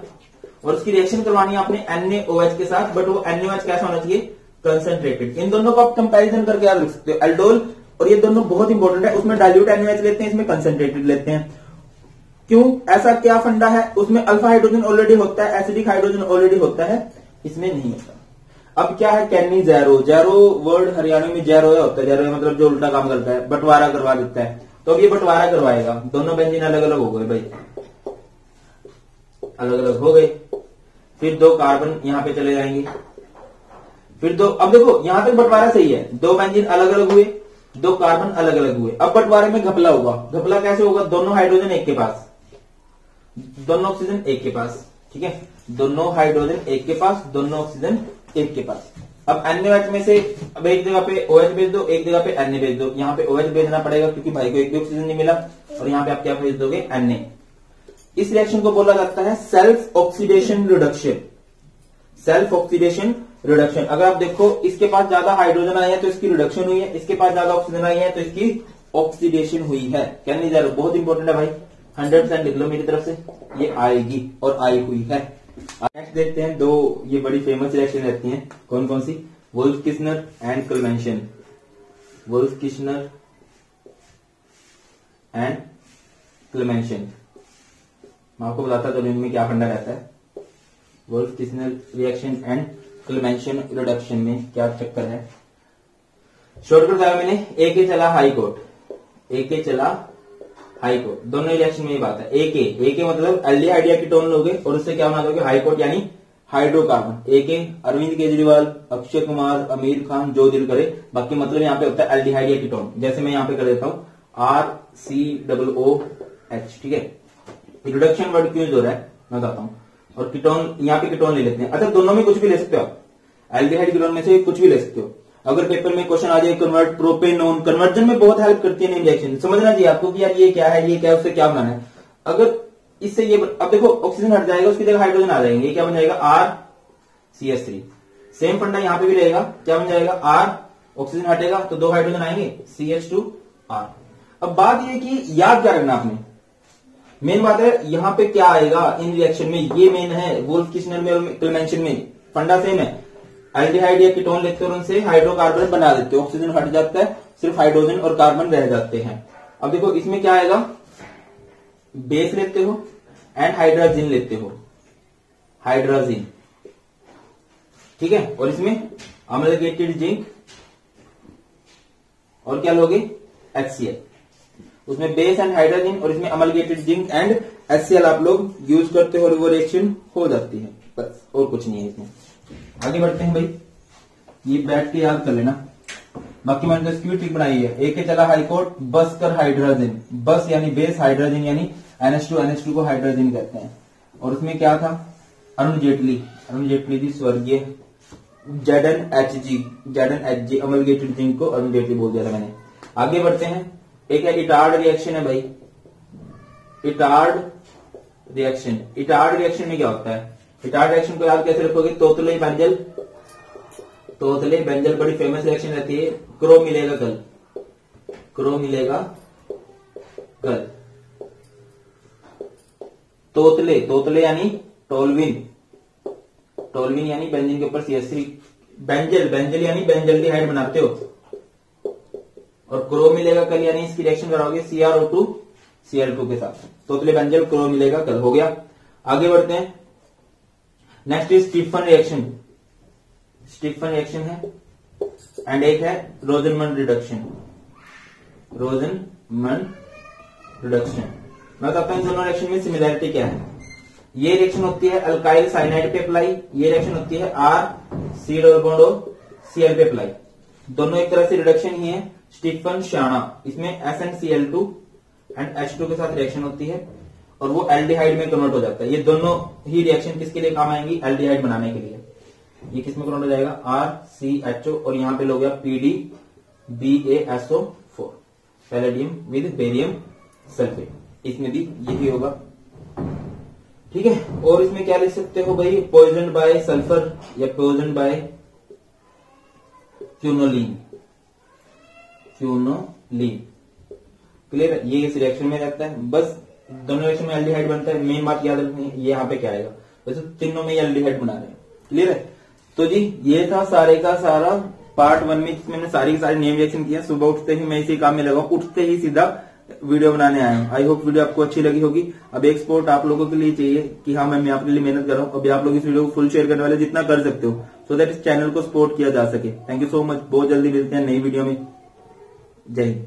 और उसकी रिएक्शन करवानी है आपने NaOH के साथ, बट वो NaOH कैसा होना चाहिए, कंसंट्रेटेड। इन दोनों को आप कंपैरिजन करके याद रख सकते हो, एल्डोल और ये दोनों बहुत इंपॉर्टेंट है। उसमें डाइल्यूट NaOH लेते हैं, इसमें कंसंट्रेटेड लेते हैं। क्यों, ऐसा क्या फंडा है, उसमें अल्फा हाइड्रोजन ऑलरेडी होता है, एसिडिक हाइड्रोजन ऑलरेडी होता है, इसमें नहीं होता। अब क्या है कैनिज़ेरो, जैरो वर्ड हरियाणा में जैरोया होता है, जैरोया मतलब जो उल्टा काम करता है, बंटवारा करवा देता है। तो अब ये बंटवारा करवाएगा, दोनों बेंजीन अलग अलग हो गए भाई, अलग अलग हो गए। फिर 2 कार्बन यहां पे चले जाएंगे, फिर 2, अब देखो यहां तक बंटवारा सही है, 2 बेंजीन अलग अलग हुए, 2 कार्बन अलग अलग हुए। अब बंटवारे में घपला होगा। घपला कैसे होगा, दोनों हाइड्रोजन एक के पास, दोनों ऑक्सीजन एक के पास। ठीक है, दोनों हाइड्रोजन एक के पास, दोनों ऑक्सीजन एक के पास। अब NaOH में से अब एक जगह पे OH भेज दो, एक जगह पे Na भेज दो। यहाँ पे OH भेजना पड़ेगा क्योंकि भाई को एक भी ऑक्सीजन नहीं मिला, और यहाँ पे आप क्या भेज दोगे, Na। इस रिएक्शन को बोला जाता है self oxidation reduction. Self oxidation reduction. अगर आप देखो इसके पास ज्यादा हाइड्रोजन आए हैं तो इसकी रिडक्शन हुई है, इसके पास ज्यादा ऑक्सीजन आई है तो इसकी ऑक्सीडेशन हुई है। कैनिज़ेरो बहुत इंपॉर्टेंट है भाई, 100% लिख लो मेरी तरफ से, ये आएगी और आई हुई है। नेक्स्ट देखते हैं 2 ये बड़ी फेमस रिएक्शन रहती हैं, कौन कौन सी, वोल्फ-किस्नर एंड क्लेमेंशन। वोल्फ-किस्नर एंड क्लेमेंशन, मैं आपको बताता चलूं इनमें क्या फंडा रहता है। वोल्फ-किस्नर रिएक्शन एंड क्लेमेंशन रिडक्शन में क्या चक्कर है, शॉर्टकट बताया मैंने। एक चला हाई कोर्ट, एक चला हाई कोर्ट, दोनों रिएक्शन में ये बात है। एक मतलब एल्डिहाइड या कीटोन लोगे और उससे क्या बना दोगे, हाई कोर्ट यानी हाइड्रोकार्बन। एक अरविंद केजरीवाल, अक्षय कुमार, आमिर खान, जो दिल करे, बाकी मतलब यहाँ पे होता है एल्डिहाइड या कीटोन। जैसे मैं यहाँ पे कर देता हूँ RCOOH। ठीक है, रिडक्शन वर्ड क्यों हो रहा है मैं बताता हूँ। और कीटोन, यहाँ पे कीटोन ले लेते हैं। अच्छा, दोनों में कुछ भी ले सकते हो आप, एल्डिहाइड कीटोन में से कुछ भी ले सकते हो। अगर पेपर में क्वेश्चन आ जाए कन्वर्ट प्रोपेनोन, कन्वर्जन में बहुत हेल्प करती है नेम रिएक्शन। समझना चाहिए आपको कि यार ये क्या है, ये क्या है, उससे क्या बनाना है। अगर इससे ये, अब देखो ऑक्सीजन हट जाएगा, उसकी जगह हाइड्रोजन आ जाएंगे, क्या बन जाएगा, RCH3। सेम फंडा यहाँ पे भी रहेगा, क्या बन जाएगा, R, ऑक्सीजन हटेगा तो 2 हाइड्रोजन आएंगे, CH2R। अब बात ये कि याद क्या रखना आपने, मेन बात है यहाँ पे क्या आएगा इन रिएक्शन में, ये मेन है। वोल्फ-किस्नर में और क्लेमेंशन में फंडा सेम है, एल्डिहाइड या कीटोन लेते हो और उनसे हाइड्रोकार्बन बना देते हो, ऑक्सीजन हट जाता है, सिर्फ हाइड्रोजन और कार्बन रह जाते हैं। अब देखो इसमें क्या आएगा, बेस लेते हो एंड हाइड्रोजन लेते हो, हाइड्रोजन। ठीक है, और इसमें अमलगेटेड जिंक और क्या लोगे, HCl। उसमें बेस एंड हाइड्रोजन और इसमें अमलगेटेड जिंक एंड HCl आप लोग यूज करते हो और वो रिएक्शन हो जाती है, बस और कुछ नहीं है इसमें। आगे बढ़ते हैं भाई, ये बैठ के याद कर लेना। बाकी मैंने तो ट्रिक बनाई है। एक के चला हाई कोर्ट, बस कर हाइड्रोजन, बस यानी बेस, हाइड्रोजन यानी NH2 को हाइड्रोजन कहते हैं। और उसमें क्या था, अरुण जेटली जी स्वर्गीय, ZnHG अमलगेटेड जिंक को अरुण जेटली बोल दिया था मैंने। आगे बढ़ते हैं, एक है इटार्ड रिएक्शन है भाई, इटार्ड रिएक्शन में क्या होता है, इटार्ड रिएक्शन को याद कैसे रखोगे, तोतले बेंजल बड़ी फेमस रिएक्शन रहती है, क्रो मिलेगा कल, क्रो मिलेगा कल। तोतले, तोतले यानी टोलविन, टोलविन यानी बेंजीन के ऊपर CH3, बेंजल, बेंजल यानी बेंजल्डिहाइड बनाते हो, और क्रो मिलेगा कल यानी इसकी रिएक्शन कराओगे CrO2 Cl2 के साथ। तोतले बेंजल क्रो मिलेगा कल, हो गया। आगे बढ़ते हैं। Next is Stephen reaction. Stephen reaction है एंड एक है रोजनमन रिडक्शन। रोजनमन रिडक्शन, मैं बताता हूं इन दोनों रिएक्शन में सिमिलैरिटी क्या है। ये रिएक्शन होती है अल्काइल साइनाइड पे अप्लाई, ये रिएक्शन होती है R C double bond Cl पे अप्लाई। दोनों एक तरह से रिडक्शन ही है। स्टीफन श्याना, इसमें SnCl2 एंड H2 के साथ रिएक्शन होती है और वो एल्डिहाइड में कन्वर्ट हो जाता है। ये दोनों ही रिएक्शन किसके लिए काम आएंगी? एल्डिहाइड बनाने के लिए। ये किसमें कन्वर्ट हो जाएगा? RCHO और यहां पे हो गया PDBaSO4, palladium with barium sulphate, इसमें भी यही होगा। ठीक है, और इसमें क्या लिख सकते हो भाई? पॉइजन बाय सल्फर या पॉइजन बाय क्यूनोलीन, क्यूनोलीन। क्लियर है? ये इस रिएक्शन में रहता है। बस दोनों रिएक्शन में एल्डिहाइड बनता है। मेन बात याद रखनी है, ये यहाँ पे क्या आएगा? वैसे तीनों में एल्डिहाइड बना रहे हैं। क्लियर है? तो जी ये था सारे का सारा पार्ट 1 में, जिसमें मैंने सारी की सारी नेम रिएक्शन किया। सुबह उठते ही मैं इसी काम में लगा, उठते ही सीधा वीडियो बनाने आया हूँ। आई होप वीडियो आपको अच्छी लगी होगी। अब एक सपोर्ट आप लोगों के लिए चाहिए कि हाँ मैं आपके लिए मेहनत कर रहा हूँ। अभी आप लोग इस वीडियो को फुल शेयर करने वाले जितना कर सकते हो, सो दैट इस चैनल को सपोर्ट किया जा सके। Thank you so much. बहुत जल्दी मिलते हैं नई वीडियो में। जय हिंद।